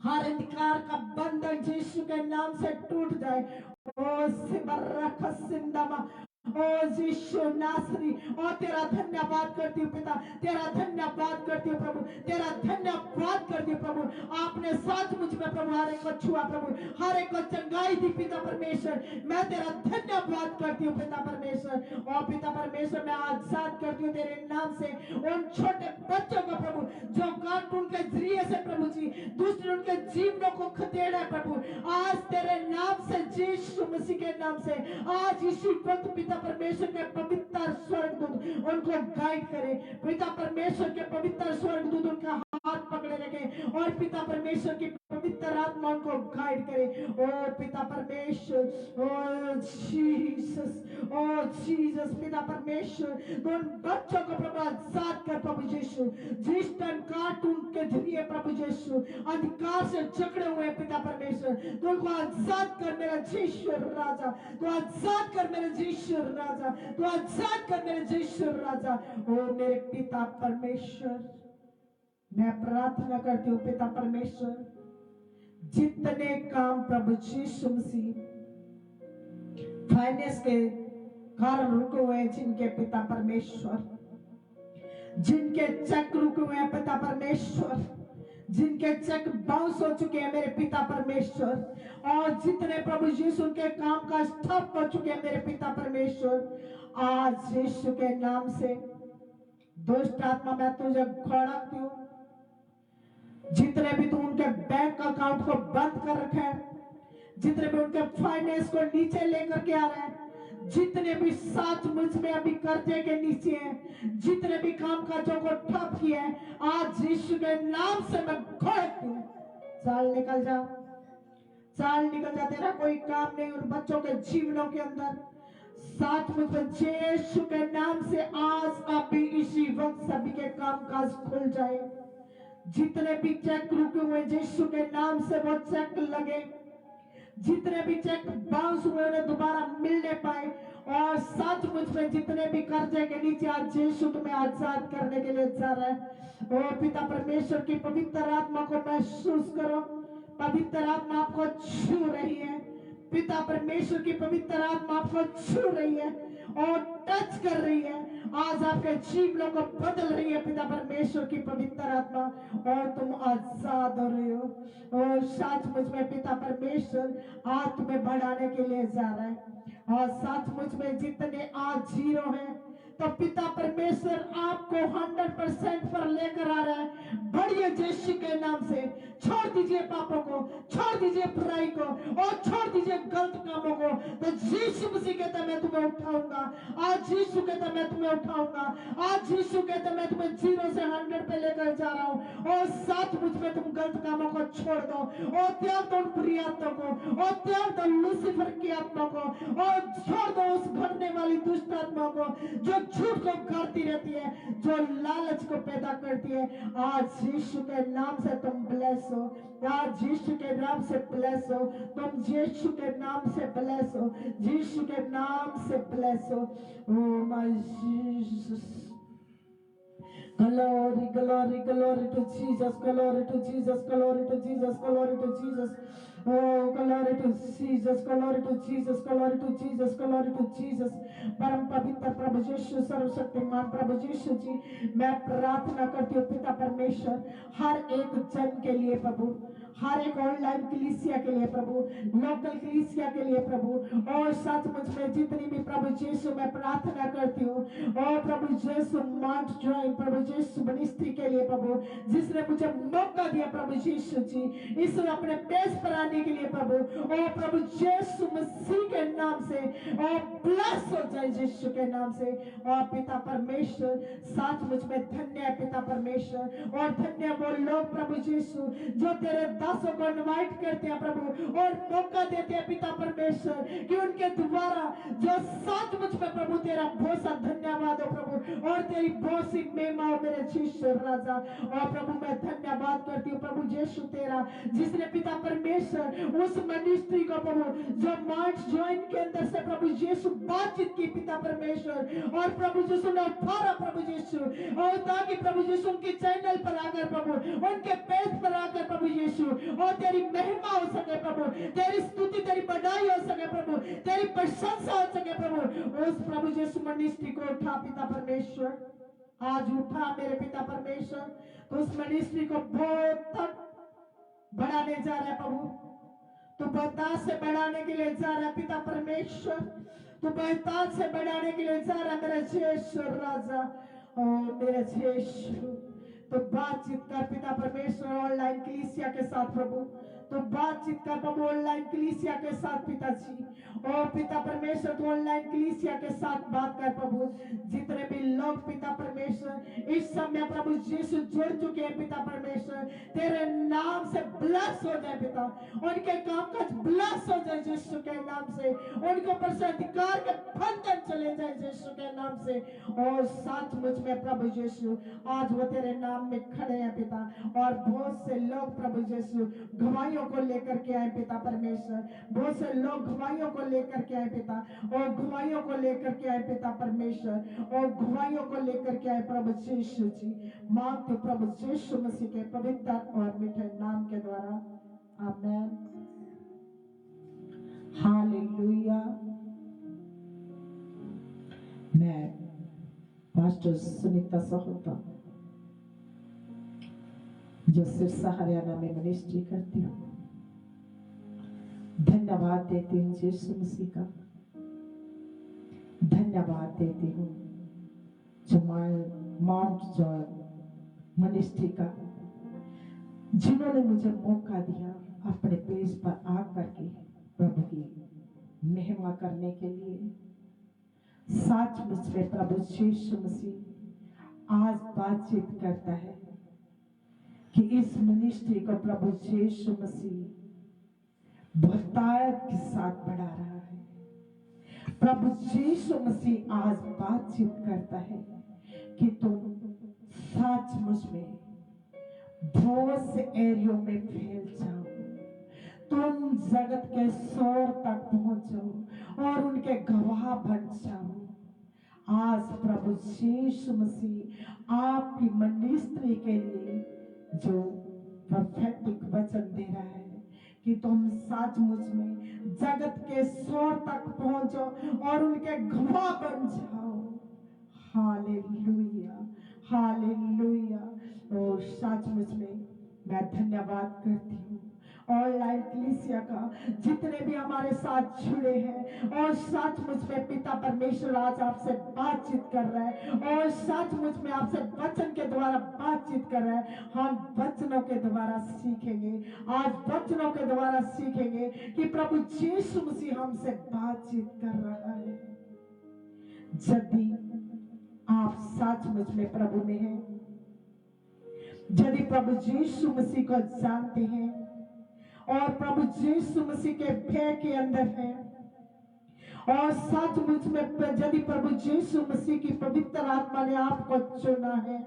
हर अंधकार का बंधन यीशु के नाम से टूट जाए। ओ सिबर्रख सिंदमा, ओ यीशु नासरी, ओ तेरा धन्यवाद करती हूँ पिता, तेरा धन्यवाद करती हूँ प्रभु, तेरा धन्यवाद करती हूँ प्रभु। आपने सचमुच में प्रभु हर एक को छुआ प्रभु, हर एक को चंगाई दी पिता परमेश्वर। मैं तेरा धन्यवाद करती हूँ पिता परमेश्वर। और पिता परमेश्वर मैं आजाद करती हूँ तेरे नाम से उन छोटे बच्चों को प्रभु जो कार्टून के जरिए से प्रभु जी दूसरे उनके जीवनों को खदेड़ा है प्रभु। आज तेरे नाम से, यीशु मसीह के नाम से, आज इसी वक्त पिता परमेश्वर के पवित्र स्वर्गदूत उनको गाइड करे, पिता परमेश्वर के पवित्र स्वर्गदूत उनका हाथ पकड़े रखे और पिता परमेश्वर की पवित्र आत्मा उनको गाइड करे। ओ पिता परमेश्वर, ओ जीसस, ओ जीसस, पिता परमेश्वर उन बच्चों को प्रभु आजाद कर प्रभु यीशु, जिस टाइम कार्टून के जरिए प्रभु यीशु अधिकार से जकड़े हुए पिता परमेश्वर, तो उनको आजाद कर मेरा यीशु राजा, तो आजाद कर मेरे यीशु राजा, तो आजाद कर मेरे यीशु राजा। ओ मेरे पिता परमेश्वर, मैं प्रार्थना करती हूँ पिता परमेश्वर, जितने काम प्रभु यीशु मसीह फाइनेंस के कारण रुके हुए हैं, जिनके पिता परमेश्वर, जिनके चेक रुके हुए हैं पिता परमेश्वर, जिनके चेक बाउंस हो चुके हैं मेरे पिता परमेश्वर, और जितने प्रभु यीशु के काम का ठप हो चुके हैं मेरे पिता परमेश्वर, आज यीशु के नाम से दुष्ट आत्मा मैं तुझे खोड़ती हूँ। जितने भी तू उनके बैंक अकाउंट को बंद कर रखे हैं, जितने भी उनके फाइनेंस को नीचे लेकर के आ रहे हैं, जितने भी सचमुच में अभी कर्जे के नीचे हैं, जितने भी काम काजों को ठप किया है, आज यीशु के नाम से मैं खोड़ती हूँ। चल निकल जा, चल निकल जा, तेरा कोई काम नहीं उन बच्चों के जीवनों के अंदर। सचमुच में यीशु के नाम से आज अभी इसी वक्त सभी के काम काज खुल जाए। जितने भी चेक रुके हुए यीशु के नाम से वो चेक लगे, जितने भी चेक बाउंस हुए उन्हें दोबारा मिलने पाए, और सचमुच में जितने भी कर्जे के नीचे आज यीशु तुम्हें आजाद करने के लिए जा रहा है। ओ पिता परमेश्वर की पवित्र आत्मा को महसूस करो, पवित्र आत्मा आपको छू रही है, पिता परमेश्वर की पवित्र आत्मा आपको छू रही है और टच कर रही है। आज आपके जीवनों को बदल रही है पिता परमेश्वर की पवित्र आत्मा, और तुम आजाद हो रहे हो। और सचमुच में पिता परमेश्वर आज तुम्हें बढ़ाने के लिए जा रहा है। और सचमुच में जितने आज जीरो हैं, तो पिता परमेश्वर आपको 100% पर लेकर आ रहा है। बढ़िए यीशु के नाम से छोड़ दीजिए पापों को, छोड़ दीजिए बुराई को और छोड़ दीजिए गलत कामों को। तो यीशु मसीह कहता मैं तुम्हें उठाऊंगा। आज यीशु कहता मैं तुम्हें उठाऊंगा। आज यीशु कहता मैं तुम्हें 0 से 100 पे लेकर जा रहा हूँ। और सचमुच में तुम गलत कामों को छोड़ दो और त्याग दो उन बुरी आत्मा को, और त्याग दो लूसीफर की आत्मा को, और छोड़ दो उस भरने वाली दुष्ट आत्मा को जो झूठ को करती रहती है, जो लालच को पैदा करती है। आज यीशु के नाम से तुम ब्लेस हो। आज यीशु के नाम से ब्लेस हो। तुम यीशु के नाम से ब्लेस हो। यीशु के नाम से ब्लेस हो। ओ my Jesus, glory, glory, glory to Jesus, glory to Jesus, glory to Jesus, glory to Jesus. Oh, glory to Jesus, glory to Jesus, glory to Jesus, glory to Jesus. परम पवित्र प्रभु यीशु, सर्वशक्तिमान प्रभु यीशु जी, मैं प्रार्थना करती हूँ पिता परमेश्वर हर एक जन के लिए प्रभु, हर एक ऑनलाइन कलीसिया के लिए प्रभु, लोकल कलीसिया के लिए प्रभु, और सचमुच में जितनी भी प्रभु यीशु मैं प्रार्थना करती हूँ, और प्रभु यीशु माउंट जॉइन प्रभु यीशु मिनिस्ट्री के लिए प्रभु, जिसने मुझे मौका दिया प्रभु यीशु जी इस अपने पेश पर आने के लिए प्रभु, और प्रभु यीशु मसीह के नाम से और ब्लेस हो जाए यीशु के नाम से। और पिता परमेश्वर सचमुच में धन्य है पिता परमेश्वर, और धन्य वो लोग प्रभु यीशु जो तेरे दासों को इनवाइट करते हैं प्रभु और मौका देते हैं पिता परमेश्वर कि उनके द्वारा जो सचमुच में प्रभु तेरा बहुत सा धन्यवाद हो प्रभु, और तेरी बहुत सी महिमा हो मेरे यीशु राजा। और प्रभु मैं धन्यवाद करती हूँ प्रभु यीशु तेरा, जिसने पिता परमेश्वर उस मिनिस्ट्री को प्रभु जो मार्च ज्वाइन के अंदर से प्रभु यीशु बातचीत की पिता परमेश्वर, और प्रभु यीशु ने उठाया प्रभु यीशु, और ताकि प्रभु यीशु उनके चैनल पर आकर प्रभु उनके पेज पर आकर प्रभु यीशु और तेरी महिमा हो सके प्रभु, तेरी स्तुति तेरी बढ़ाई हो सके प्रभु, तेरी प्रशंसा हो सके प्रभु। उस प्रभु यीशु मिनिस्ट्री को उठा पिता परमेश्वर, आज उठा मेरे पिता परमेश्वर, तो उस मिनिस्ट्री को बहुत तक बढ़ाने जा रहा है प्रभु, तो बहुतायत से बढ़ाने के लिए जा रहा है पिता परमेश्वर, तो बहुतायत से बढ़ाने के लिए जा रहा है मेरे यीशु राजा। और मेरे यीशु तो बातचीत कर पिता परमेश्वर ऑनलाइन कलीसिया के साथ प्रभु, तो बातचीत कर प्रभु ऑनलाइन कलीसिया के साथ पिताजी, और पिता परमेश्वर तो ऑनलाइन कलीसिया के साथ बात कर प्रभु, जितने भी लोग पिता परमेश्वर इस समय प्रभु यीशु जुड़ चुके हैं पिता परमेश्वर, तेरे नाम से ब्लेस हो जाए पिता, उनके कामकाज ब्लेस हो जाए यीशु के नाम से, उनके ऊपर से अधिकार के बंधन चले जाए यीशु के नाम से। और सचमुच में प्रभु यीशु आज वो तेरे नाम में खड़े हैं पिता, और बहुत से लोग प्रभु यीशु गवाहियों को लेकर के आए पिता परमेश्वर, बहुत से लोग गवाहियों को लेकर के आए पिता, और गवाहियों को लेकर के आए पिता परमेश्वर, और गवाहियों को लेकर के आए प्रभु यीशु जी। मांगते प्रभु यीशु मसीह के पवित्र और मीठे नाम के द्वारा, आमेन, हालेलुया। मैं पास्टर सुनीता सहोता जो सिरसा हरियाणा में मिनिस्ट्री करती हूँ, धन्यवाद देती हूँ यीशु मसीह का, धन्यवाद देती हूँ जो माउंट जॉइन मिनिस्ट्री का, जिन्होंने मुझे मौका दिया अपने पेज पर आकर के प्रभु की महिमा करने के लिए। सचमुच में प्रभु यीशु मसीह आज बातचीत करता है कि इस मिनिस्ट्री को प्रभु यीशु मसीह बहुतायत के साथ बढ़ा रहा है। प्रभु यीशु मसीह आज बातचीत करता है कि तुम सचमुच में बहुत से एरियो में फैल जाओ, तुम जगत के शोर तक पहुंचो और उनके गवाह बन जाओ। आज प्रभु यीशु मसीह आपकी मिनिस्ट्री के लिए जो प्रोफेटिक वचन दे रहा है कि तुम सचमुच में जगत के शोर तक पहुंचो और उनके गवाह बन जाओ। Hallelujah, hallelujah. और सचमुच में मैं धन्यवाद करती हूँ ऑनलाइन कलीसिया का, जितने भी हमारे साथ जुड़े हैं। और सचमुच में पिता परमेश्वर आज आपसे बातचीत कर रहा है और सचमुच में आपसे वचन के द्वारा बातचीत कर रहा है। हम वचनों के द्वारा सीखेंगे, आज वचनों के द्वारा सीखेंगे कि प्रभु यीशु मसीह हमसे बातचीत कर रहा है। यदि आप सचमुच में प्रभु में हैं, यदि प्रभु यीशु मसीह को जानते हैं और प्रभु यीशु मसीह के भय के अंदर हैं, और सचमुच में यदि प्रभु यीशु मसीह की पवित्र आत्मा ने आपको चुना है,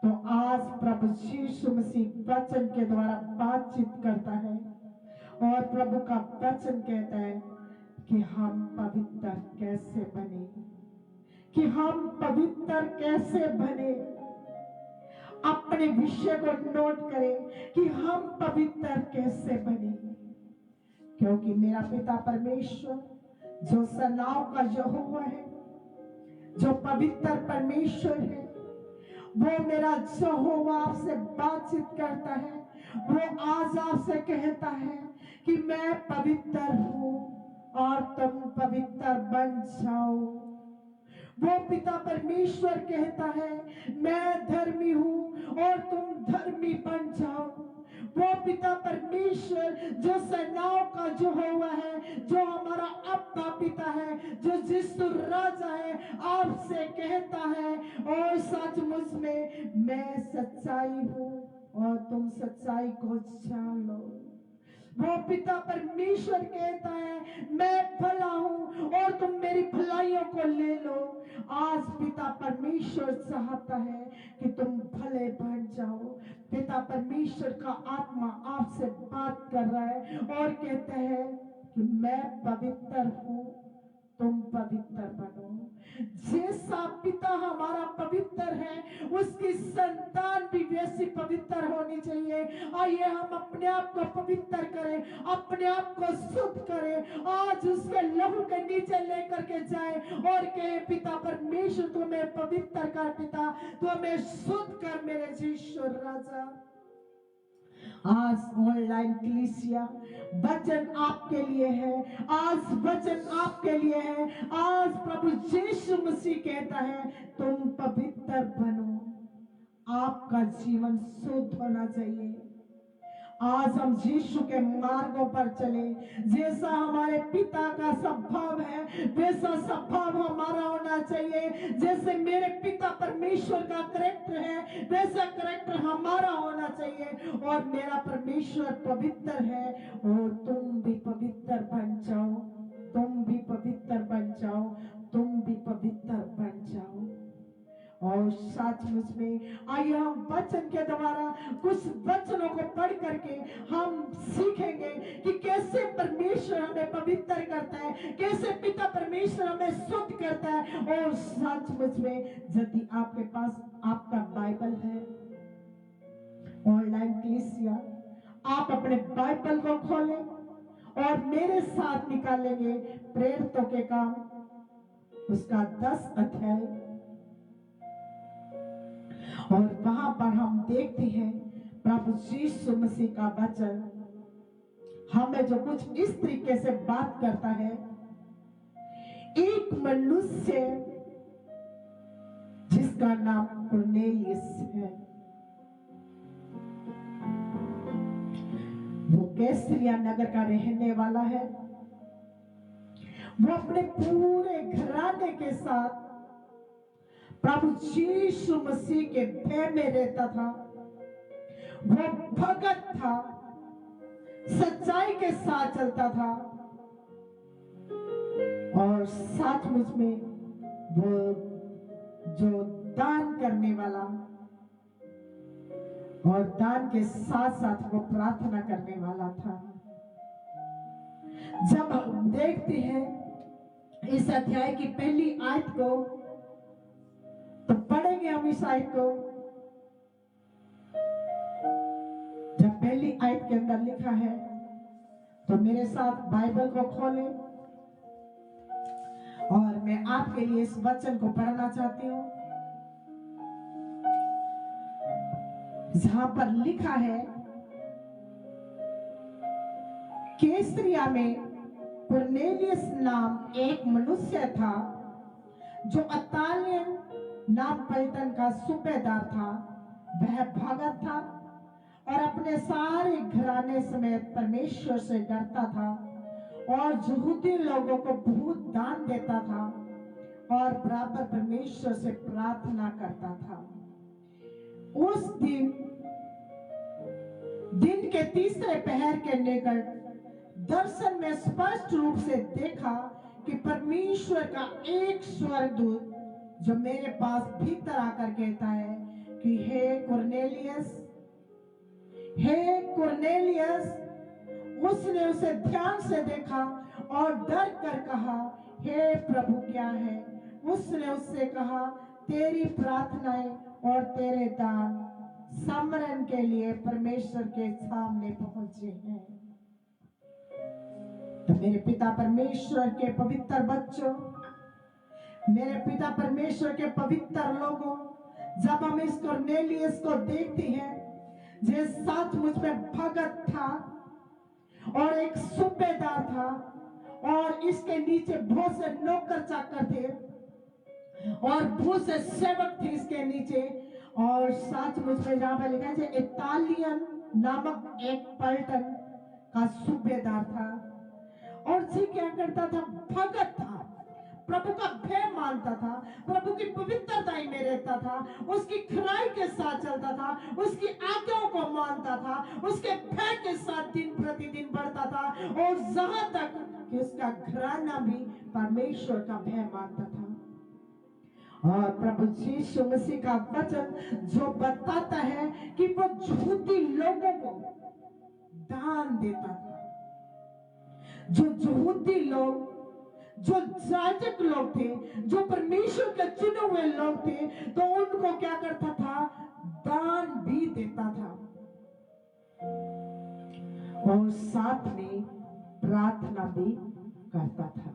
तो आज प्रभु यीशु मसीह वचन के द्वारा बातचीत करता है। और प्रभु का वचन कहता है कि हम पवित्र कैसे बने, कि हम पवित्र कैसे बने। अपने विषय को नोट करें कि हम पवित्र कैसे बने, क्योंकि मेरा पिता परमेश्वर जो सेनाओं का यहोवा है, जो पवित्र परमेश्वर है, वो मेरा यहोवा आपसे बातचीत करता है। वो आज आपसे कहता है कि मैं पवित्र हूं और तुम पवित्र बन जाओ। वो पिता परमेश्वर कहता है मैं धर्मी हूं और तुम धर्मी बन जाओ। वो पिता परमेश्वर जो सेनाओं का जो हुआ है, जो हमारा अपना पिता है, जो यीशु राजा है, आपसे कहता है और सचमुच में मैं सच्चाई हूं और तुम सच्चाई को जान लो। वो पिता परमेश्वर कहता है मैं भला हूं और तुम मेरी भलाइयों को ले लो। आज पिता परमेश्वर चाहता है कि तुम भले बन जाओ। पिता परमेश्वर का आत्मा आपसे बात कर रहा है और कहता है कि मैं पवित्र हूं, तुम पवित्र बनो। जैसा पिता हमारा पवित्र है, उसकी संतान भी वैसी पवित्र होनी चाहिए। आइए हम अपने आप को पवित्र करें, अपने आप को शुद्ध करें। आज उसके लहू के नीचे लेकर के जाए और कहे पिता परमेश्वर तू हमें पवित्र कर, पिता तू हमें शुद्ध कर मेरे यीशु राजा। आज ऑनलाइन कलीसिया वचन आपके लिए है, आज वचन आपके लिए है। आज प्रभु यीशु मसीह कहता है तुम पवित्र बनो, आपका जीवन शुद्ध होना चाहिए। आज हम यीशु के मार्गों पर चले। जैसा हमारे पिता का स्वभाव है वैसा स्वभाव हमारा होना चाहिए। जैसे मेरे पिता परमेश्वर का करैक्टर है वैसा करैक्टर हमारा होना चाहिए। और मेरा परमेश्वर पवित्र है और तुम भी पवित्र बन जाओ, तुम भी पवित्र बन जाओ, तुम भी पवित्र बन जाओ। और सचमुच में आइए हम वचन के द्वारा कुछ वचनों को पढ़ करके हम सीखेंगे कि कैसे परमेश्वर हमें पवित्र करता है, कैसे पिता परमेश्वर हमें शुद्ध करता है। और सचमुच में यदि आपके पास आपका बाइबल है, ऑनलाइन कलीसिया, आप अपने बाइबल को खोलें और मेरे साथ निकालेंगे प्रेरितों के काम उसका 10 अध्याय। और वहां पर हम देखते हैं प्रभु यीशु मसीह का वचन हमें जो कुछ इस तरीके से बात करता है। एक मनुष्य जिसका नाम कुरनेलियस है, वो कैसरिया नगर का रहने वाला है। वो अपने पूरे घराने के साथ प्रभु यीशु मसीह के भय में रहता था। वो भगत था, सच्चाई के साथ चलता था और सचमुच में वो जो दान करने वाला और दान के साथ साथ वो प्रार्थना करने वाला था। जब हम देखते हैं इस अध्याय की पहली आयत को, तो पढ़ेंगे हम इस आयत को। जब पहली पहली आयत के अंदर लिखा है। तो मेरे साथ बाइबल को खोलें और मैं आपके लिए इस वचन को पढ़ना चाहती हूँ, जहां पर लिखा है, कैसरिया में कुरनेलियस नाम एक मनुष्य था जो अतालियन नाम पलटन का सूबेदार था। वह भगत था और अपने सारे घराने समेत परमेश्वर से डरता था और यहूदी लोगों को बहुत दान देता था और बराबर परमेश्वर से प्रार्थना करता था। उस दिन के तीसरे पहर के निकट दर्शन में स्पष्ट रूप से देखा कि परमेश्वर का एक स्वर्गदूत जो मेरे पास भीतर आकर कहता है कि हे कुरनेलियस, हे कुरनेलियस। उसने उसे ध्यान से देखा और डर कर कहा, हे प्रभु क्या है? उसने उससे कहा, तेरी प्रार्थनाएं और तेरे दान समरण के लिए परमेश्वर के सामने पहुंचे हैं। तो मेरे पिता परमेश्वर के पवित्र बच्चों, मेरे पिता परमेश्वर के पवित्र लोगों, जब हम इस कुरनेलियस को देखते हैं, जिस साथ मुझ में भगत था और एक सूबेदार था और इसके नीचे बहुत से नौकर चाकर थे और बहुत से सेवक थे इसके नीचे, और साथ मुझ में जहां पर लिखा है इतालियन नामक एक पलटन का सूबेदार था। और जी क्या करता था? भगत था, प्रभु का भय मानता था, प्रभु की पवित्रता में रहता था, उसकी खराई के साथ चलता था, उसकी आज्ञाओं को मानता था, उसके भय के साथ दिन प्रतिदिन बढ़ता था और जहां तक कि उसका घराना भी परमेश्वर का भय मानता था। और प्रभु यीशु मसीह का वचन जो बताता है कि वो यहूदी लोगों को दान देता था। जो यहूदी लोग, जो याजक लोग थे, जो परमेश्वर के चुने हुए लोग थे, तो उनको क्या करता था? दान भी देता था और साथ में प्रार्थना भी करता था।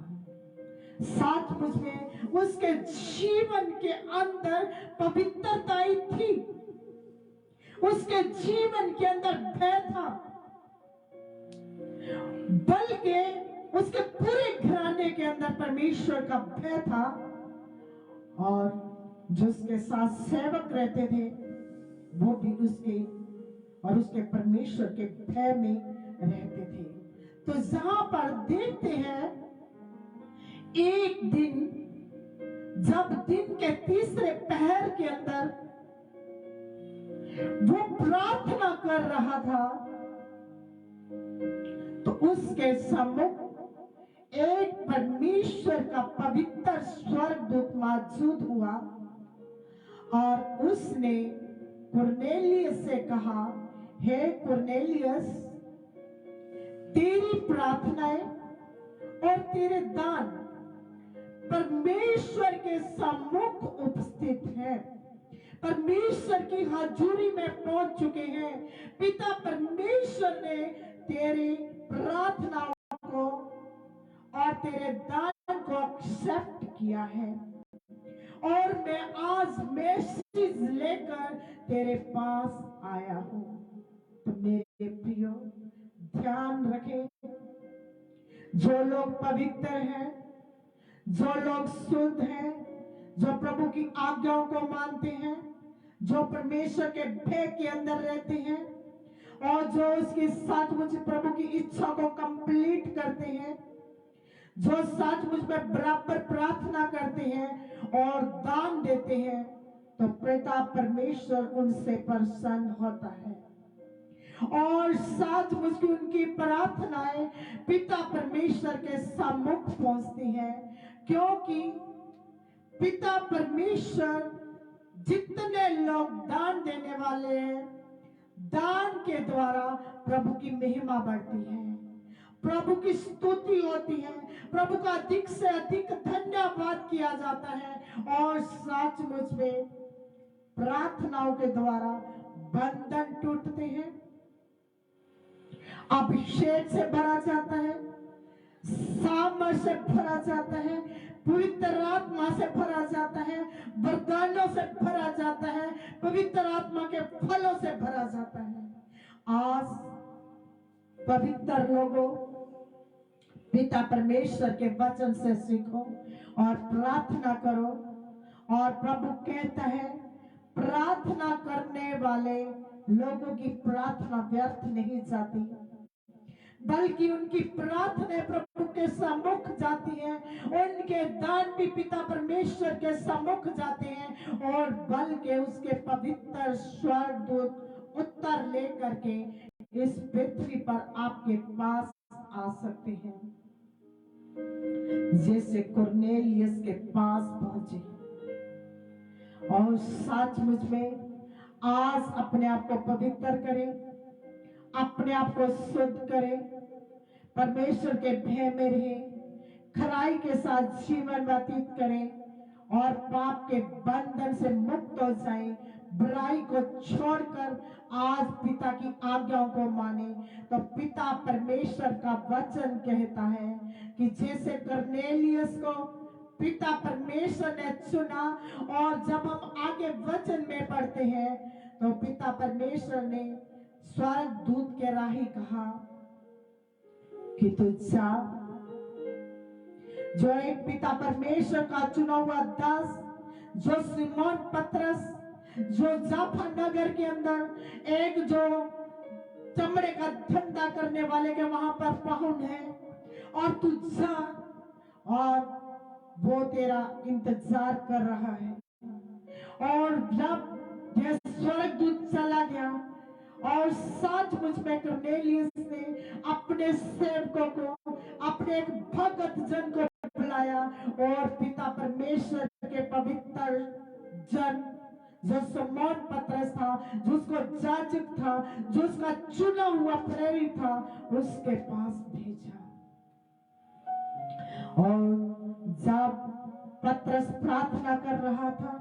साथ में उसके जीवन के अंदर पवित्रता थी, उसके जीवन के अंदर भय था, बल्कि उसके पूरे घराने के अंदर परमेश्वर का भय था। और जो उसके साथ सेवक रहते थे वो भी उसके और उसके परमेश्वर के भय में रहते थे। तो जहां पर देखते हैं, एक दिन जब दिन के तीसरे पहर के अंदर वो प्रार्थना कर रहा था, तो उसके सम्मुख एक परमेश्वर का पवित्र स्वर्गदूत मौजूद हुआ और उसने कुरनेलियस से कहा, हे कुरनेलियस, तेरी प्रार्थनाएं और तेरे दान परमेश्वर के सम्मुख उपस्थित है, परमेश्वर की हजूरी में पहुंच चुके हैं। पिता परमेश्वर ने तेरी प्रार्थनाओं को और तेरे दान को एक्सेप्ट किया है और मैं आज मैसेज लेकर तेरे पास आया हूं। तो मेरे प्रियो, ध्यान रखें, जो लोग पवित्र हैं, जो लोग शुद्ध हैं, जो प्रभु की आज्ञाओं को मानते हैं, जो परमेश्वर के भय के अंदर रहते हैं और जो उसके सचमुच प्रभु की इच्छा को कंप्लीट करते हैं, जो सचमुच में बराबर प्रार्थना करते हैं और दान देते हैं, तो पिता परमेश्वर उनसे प्रसन्न होता है और सचमुच की उनकी प्रार्थनाएं पिता परमेश्वर के सम्मुख पहुंचती हैं, क्योंकि पिता परमेश्वर जितने लोग दान देने वाले हैं, दान के द्वारा प्रभु की महिमा बढ़ती है, प्रभु की स्तुति होती है, प्रभु का अधिक से अधिक धन्यवाद किया जाता है और सचमुच में प्रार्थनाओं के द्वारा बंधन टूटते हैं, अभिषेक से भरा जाता है, सामर्थ से भरा जाता है, पवित्र आत्मा से भरा जाता है, वरदानों से भरा जाता है, पवित्र आत्मा के फलों से भरा जाता है। आज पवित्र लोगों, पिता परमेश्वर के वचन से सीखो और प्रार्थना करो। और प्रभु कहता है, प्रार्थना करने वाले लोगों की प्रार्थना व्यर्थ नहीं जाती, बल्कि उनकी प्रार्थना प्रभु के सम्मुख जाती है, उनके दान भी पिता परमेश्वर के सम्मुख जाते हैं, और बल के उसके पवित्र स्वर्गदूत उत्तर लेकर के इस पृथ्वी पर आपके पास आ सकते हैं, जैसे कुरनेलियस के पास पहुंचे। और सचमुच में आज अपने आप को पवित्र करें, अपने आप को शुद्ध करें, परमेश्वर के भय में रहें, खराई के साथ जीवन व्यतीत करें और पाप के बंधन से मुक्त हो जाएं, बुराई को छोड़कर आज पिता की आज्ञाओं को माने। तो पिता परमेश्वर का वचन कहता है कि जैसे कुरनेलियस को पिता परमेश्वर ने चुना, और जब हम आगे वचन में पढ़ते हैं तो पिता परमेश्वर ने स्वर्गदूत के राही कहा कि तू जा। जो एक पिता परमेश्वर का चुना हुआ दास, जो सिमोन पतरस, जो जाफा नगर के अंदर एक जो चमड़े का धंधा करने वाले के वहां पर पाहुन है, और तू जा और वो तेरा इंतजार कर रहा है। और जब यह स्वर्गदूत चला गया और सचमुच में कुरनेलियस ने अपने सेवकों को, अपने एक भगत जन को बुलाया, और पिता परमेश्वर के पवित्र जन जो सिमोन पतरस था, जो उसको जाजक था, जो उसका चुना हुआ प्रेरित था, उसके पास भेजा। और जब पतरस प्रार्थना कर रहा था,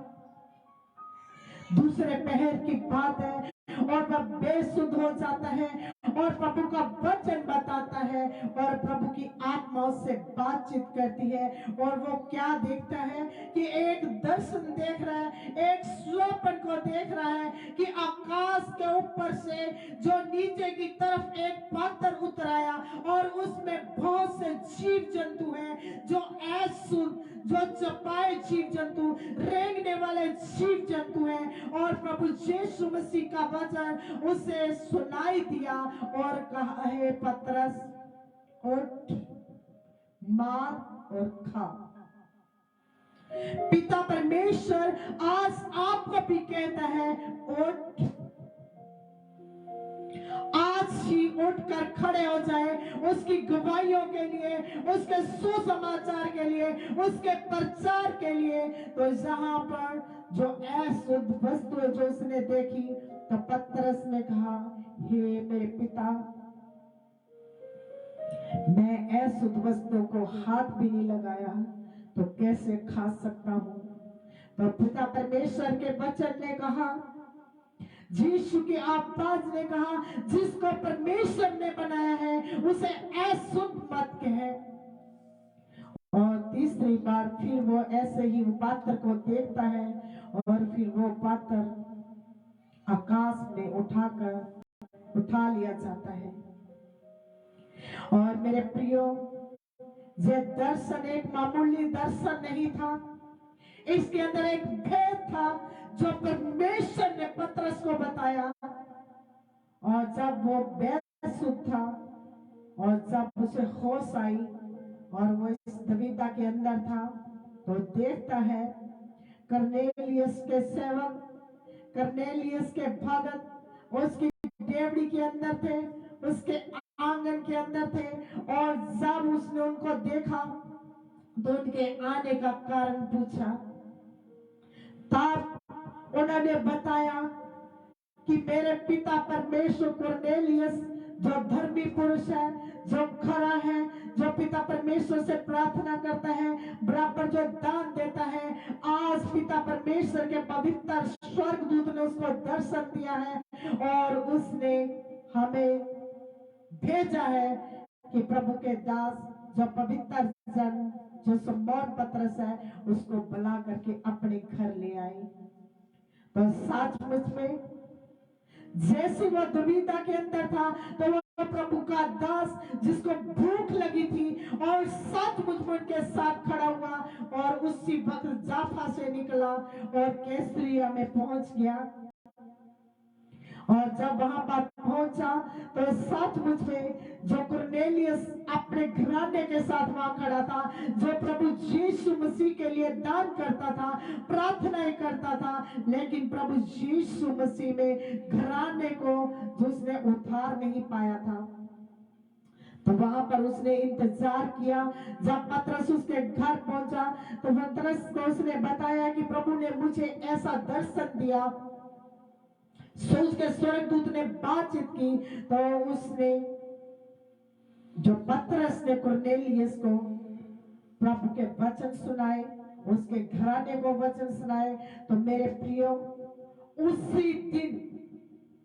दूसरे पहर की बात है, और वह बेसुध हो जाता है और प्रभु का वचन बताता है, और प्रभु की आत्मा उससे बातचीत करती है, और वो क्या देखता है कि एक दर्शन देख रहा है, एक स्वप्न को देख रहा है कि आकाश के ऊपर से जो नीचे की तरफ एक पात्र उतराया, और उसमें बहुत से जीव जंतु हैं, जो अशुद्ध, जो चपाए जीव जंतु, रेंगने वाले जीव जंतु हैं। और प्रभु यीशु मसीह का वचन उसे सुनाई दिया और कहा है, पतरस उठ, मार और खा। पिता परमेश्वर आज आपको भी कहता है, उठ, आज ही उठकर खड़े हो जाए उसकी गवाहियों के लिए, उसके सुसमाचार के लिए, उसके प्रचार के लिए। तो जहां पर जो अशुद्ध वस्तु जो उसने देखी, तो पतरस ने कहा, हे मेरे पिता, मैं अशुद्ध वस्तुओं को हाथ भी नहीं लगाया, तो कैसे खा सकता हूं? तो पिता परमेश्वर के वचन ने कहा, यीशु की आवाज ने कहा, जिसको परमेश्वर ने बनाया है उसे अशुद्ध मत कहे। और तीसरी बार फिर वो ऐसे ही पात्र को देखता है, और फिर वो पात्र आकाश में उठा लिया जाता है। और मेरे प्रियो, ये दर्शन एक मामूली दर्शन नहीं था, इसके अंदर एक भेद था जो परमेश्वर ने पतरस को बताया। और जब वो बेसुध था, और जब उसे होश आई और वो इस दुविधा के अंदर था, तो देखता है कुरनेलियस के सेवक, कुरनेलियस के भगत उसकी डेवड़ी के अंदर थे, उसके आंगन के अंदर थे। और जब उसने उनको देखा तो उनके आने का कारण पूछा, तब उन्होंने बताया कि मेरे पिता परमेश्वर कुरनेलियस, जो धर्मी पुरुष है, जो खरा है, जो पिता परमेश्वर से प्रार्थना करता है, बराबर जो दान देता है, आज पिता परमेश्वर के पवित्र स्वर्गदूत ने उसको दर्शन दिया है, और उसने हमें भेजा है कि प्रभु के दास जो पवित्र जन जो सिमोन पतरस है उसको बुला करके अपने घर ले आए। तो सचमुच में जैसे वो दुविधा के अंदर था तो वो प्रभु का दास जिसको भूख लगी थी और सचमुच में उनके साथ खड़ा हुआ और उसी वक्त जाफा से निकला और कैसरिया में पहुंच गया। और जब वहां पर पहुंचा तो सचमुच में जो कुरनेलियस अपने घराने के साथ वहां खड़ा था, जो प्रभु यीशु मसीह के लिए दान करता था, प्रार्थनाएं करता था, लेकिन प्रभु यीशु मसीह में घराने को जिसने उद्धार नहीं पाया था, तो वहां पर उसने इंतजार किया। जब पतरस उसके घर पहुंचा तो पतरस को उसने बताया कि प्रभु ने मुझे ऐसा दर्शन दिया। सोच के स्वर्गदूत ने बातचीत की तो उसने जो पतरस ने कुरनेलियस को प्रभु के वचन सुनाए, उसके घराने को वचन सुनाए। तो मेरे प्रियो, उसी दिन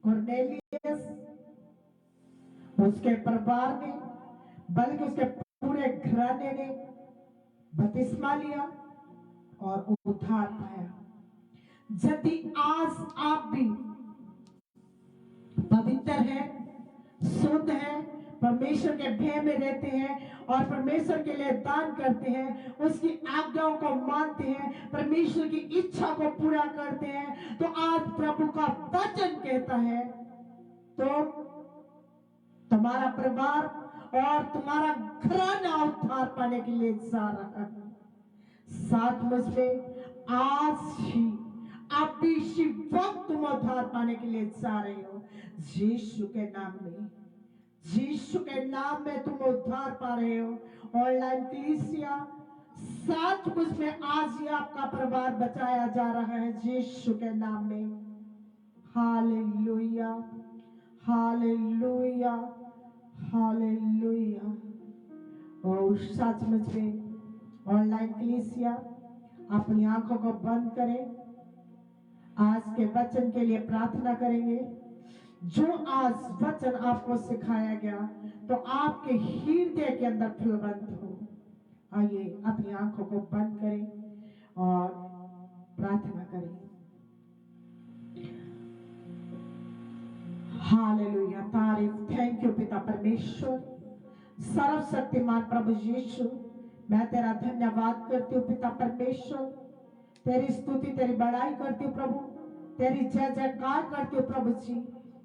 कुरनेलियस, उसके परिवार ने, बल्कि उसके पूरे घराने ने बपतिस्मा लिया और उद्धार पाया। यदि आज आप भी पवित्र है, शुद्ध है, परमेश्वर के भय में रहते हैं और परमेश्वर के लिए दान करते हैं, उसकी आज्ञाओं को मानते हैं, परमेश्वर की इच्छा को पूरा करते हैं, तो आज प्रभु का वचन कहता है तो तुम्हारा परिवार और तुम्हारा घराना उद्धार पाने के लिए जा रहा है। सचमुच में आज ही अभी इसी वक्त तुम उद्धार पाने के लिए जा रहे हो। यीशु के नाम में, यीशु के नाम में तुम उद्धार पा रहे हो। ऑनलाइन कलीसिया, सचमुच में आज ही आपका परिवार बचाया जा रहा है यीशु के नाम में। Hallelujah, hallelujah, hallelujah. और सचमुच में ऑनलाइन कलीसिया, अपनी आंखों को बंद करें, आज के वचन के लिए प्रार्थना करेंगे। जो आज वचन आपको सिखाया गया तो आपके हृदय के अंदर फलवंत हो। आइए अपनी आंखों को बंद करें और प्रार्थना करें। हालेलुया, तारीफ, थैंक यू पिता परमेश्वर, सर्वशक्तिमान प्रभु यीशु, मैं तेरा धन्यवाद करती हूँ पिता परमेश्वर, तेरी स्तुति तेरी बड़ाई करती हूँ प्रभु, तेरी जय जयकार करती हूँ प्रभु जी।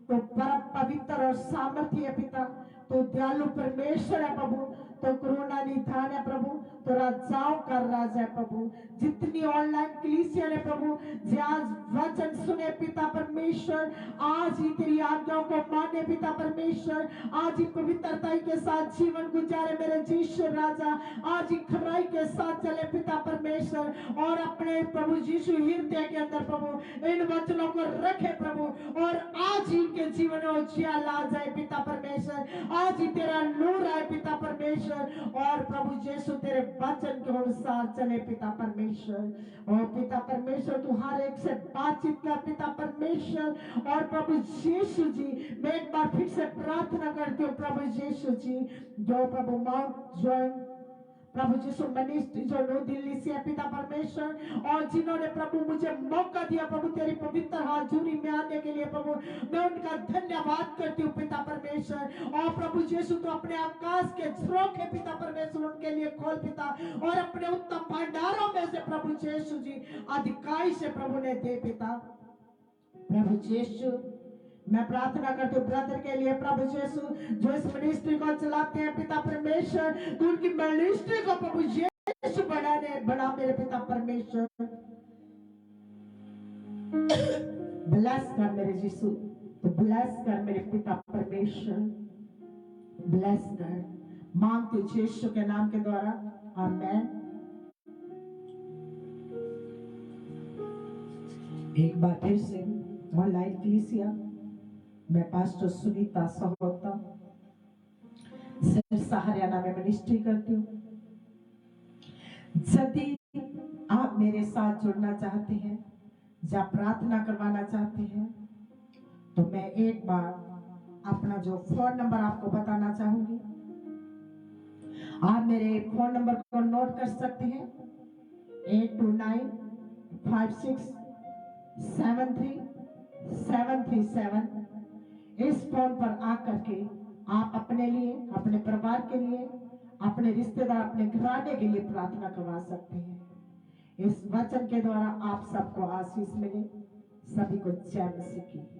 तो परम पवित्र और सामर्थ्य पिता, तो दयालु परमेश्वर है प्रभु, तो करुणा निधान है प्रभु, तो राजाओं का राजा है प्रभु। जितनी ऑनलाइन कलीसिया ने प्रभु जो आज वचन सुने पिता परमेश्वर, आज ही तेरी आज्ञाओं को माने पिता परमेश्वर, आज ही पवित्रता के साथ जीवन गुजारे मेरे यीशु राजा, आज ही खराई के साथ चले पिता परमेश्वर, और अपने प्रभु यीशु हृदय के अंदर प्रभु इन वचनों को रखे प्रभु, और आज ही के जीवन में उजियार ला जाए पिता परमेश्वर, आज ही तेरा नूर आए पिता परमेश्वर, और प्रभु यीशु तेरे वचन के अनुसार चले पिता परमेश्वर। और पिता परमेश्वर तू हर एक से बातचीत कर पिता परमेश्वर, और प्रभु यीशु जी मैं एक बार फिर से प्रार्थना करती हूँ प्रभु यीशु जी, जो प्रभु माउंट जॉइन प्रभु यीशु मिनिस्ट्री जो न्यू दिल्ली से है पिता परमेश्वर, और जिन्होंने प्रभु मुझे मौका दिया प्रभु तेरी पवित्र हाजुरी में आने के लिए प्रभु, मैं उनका धन्यवाद करती हूँ पिता परमेश्वर। और प्रभु यीशु तो अपने आकाश के झरोखे पिता परमेश्वर उनके लिए खोल पिता, और अपने उत्तम भंडारों में से प्रभु यीशु जी अधिकारी से प्रभु ने दे पिता। प्रभु यीशु मैं प्रार्थना करती हूँ ब्रदर के लिए प्रभु यीशु, जो इस मिनिस्ट्री को चलाते हैं पिता परमेश्वर, तो उनकी मिनिस्ट्री को प्रभु यीशु बढ़ा मेरे पिता परमेश्वर। ब्लेस कर मेरे यीशु, तो ब्लेस कर मेरे पिता परमेश्वर, ब्लेस कर, मांगते यीशु के नाम के द्वारा, आमीन। एक बार फिर से ऑनलाइन कलीसिया, मैं पास्टर सुनीता सहोता सिरसा हरियाणा में मिनिस्ट्री करती हूँ। यदि आप मेरे साथ जुड़ना चाहते हैं या प्रार्थना करवाना चाहते हैं, तो मैं एक बार अपना जो फोन नंबर आपको बताना चाहूंगी। आप मेरे फोन नंबर को नोट कर सकते हैं 8295673737। इस फोन पर आकर के आप अपने लिए, अपने परिवार के लिए, अपने रिश्तेदार, अपने घराने के लिए प्रार्थना करवा सकते हैं। इस वचन के द्वारा आप सबको आशीष मिले। सभी को जय मसीह की।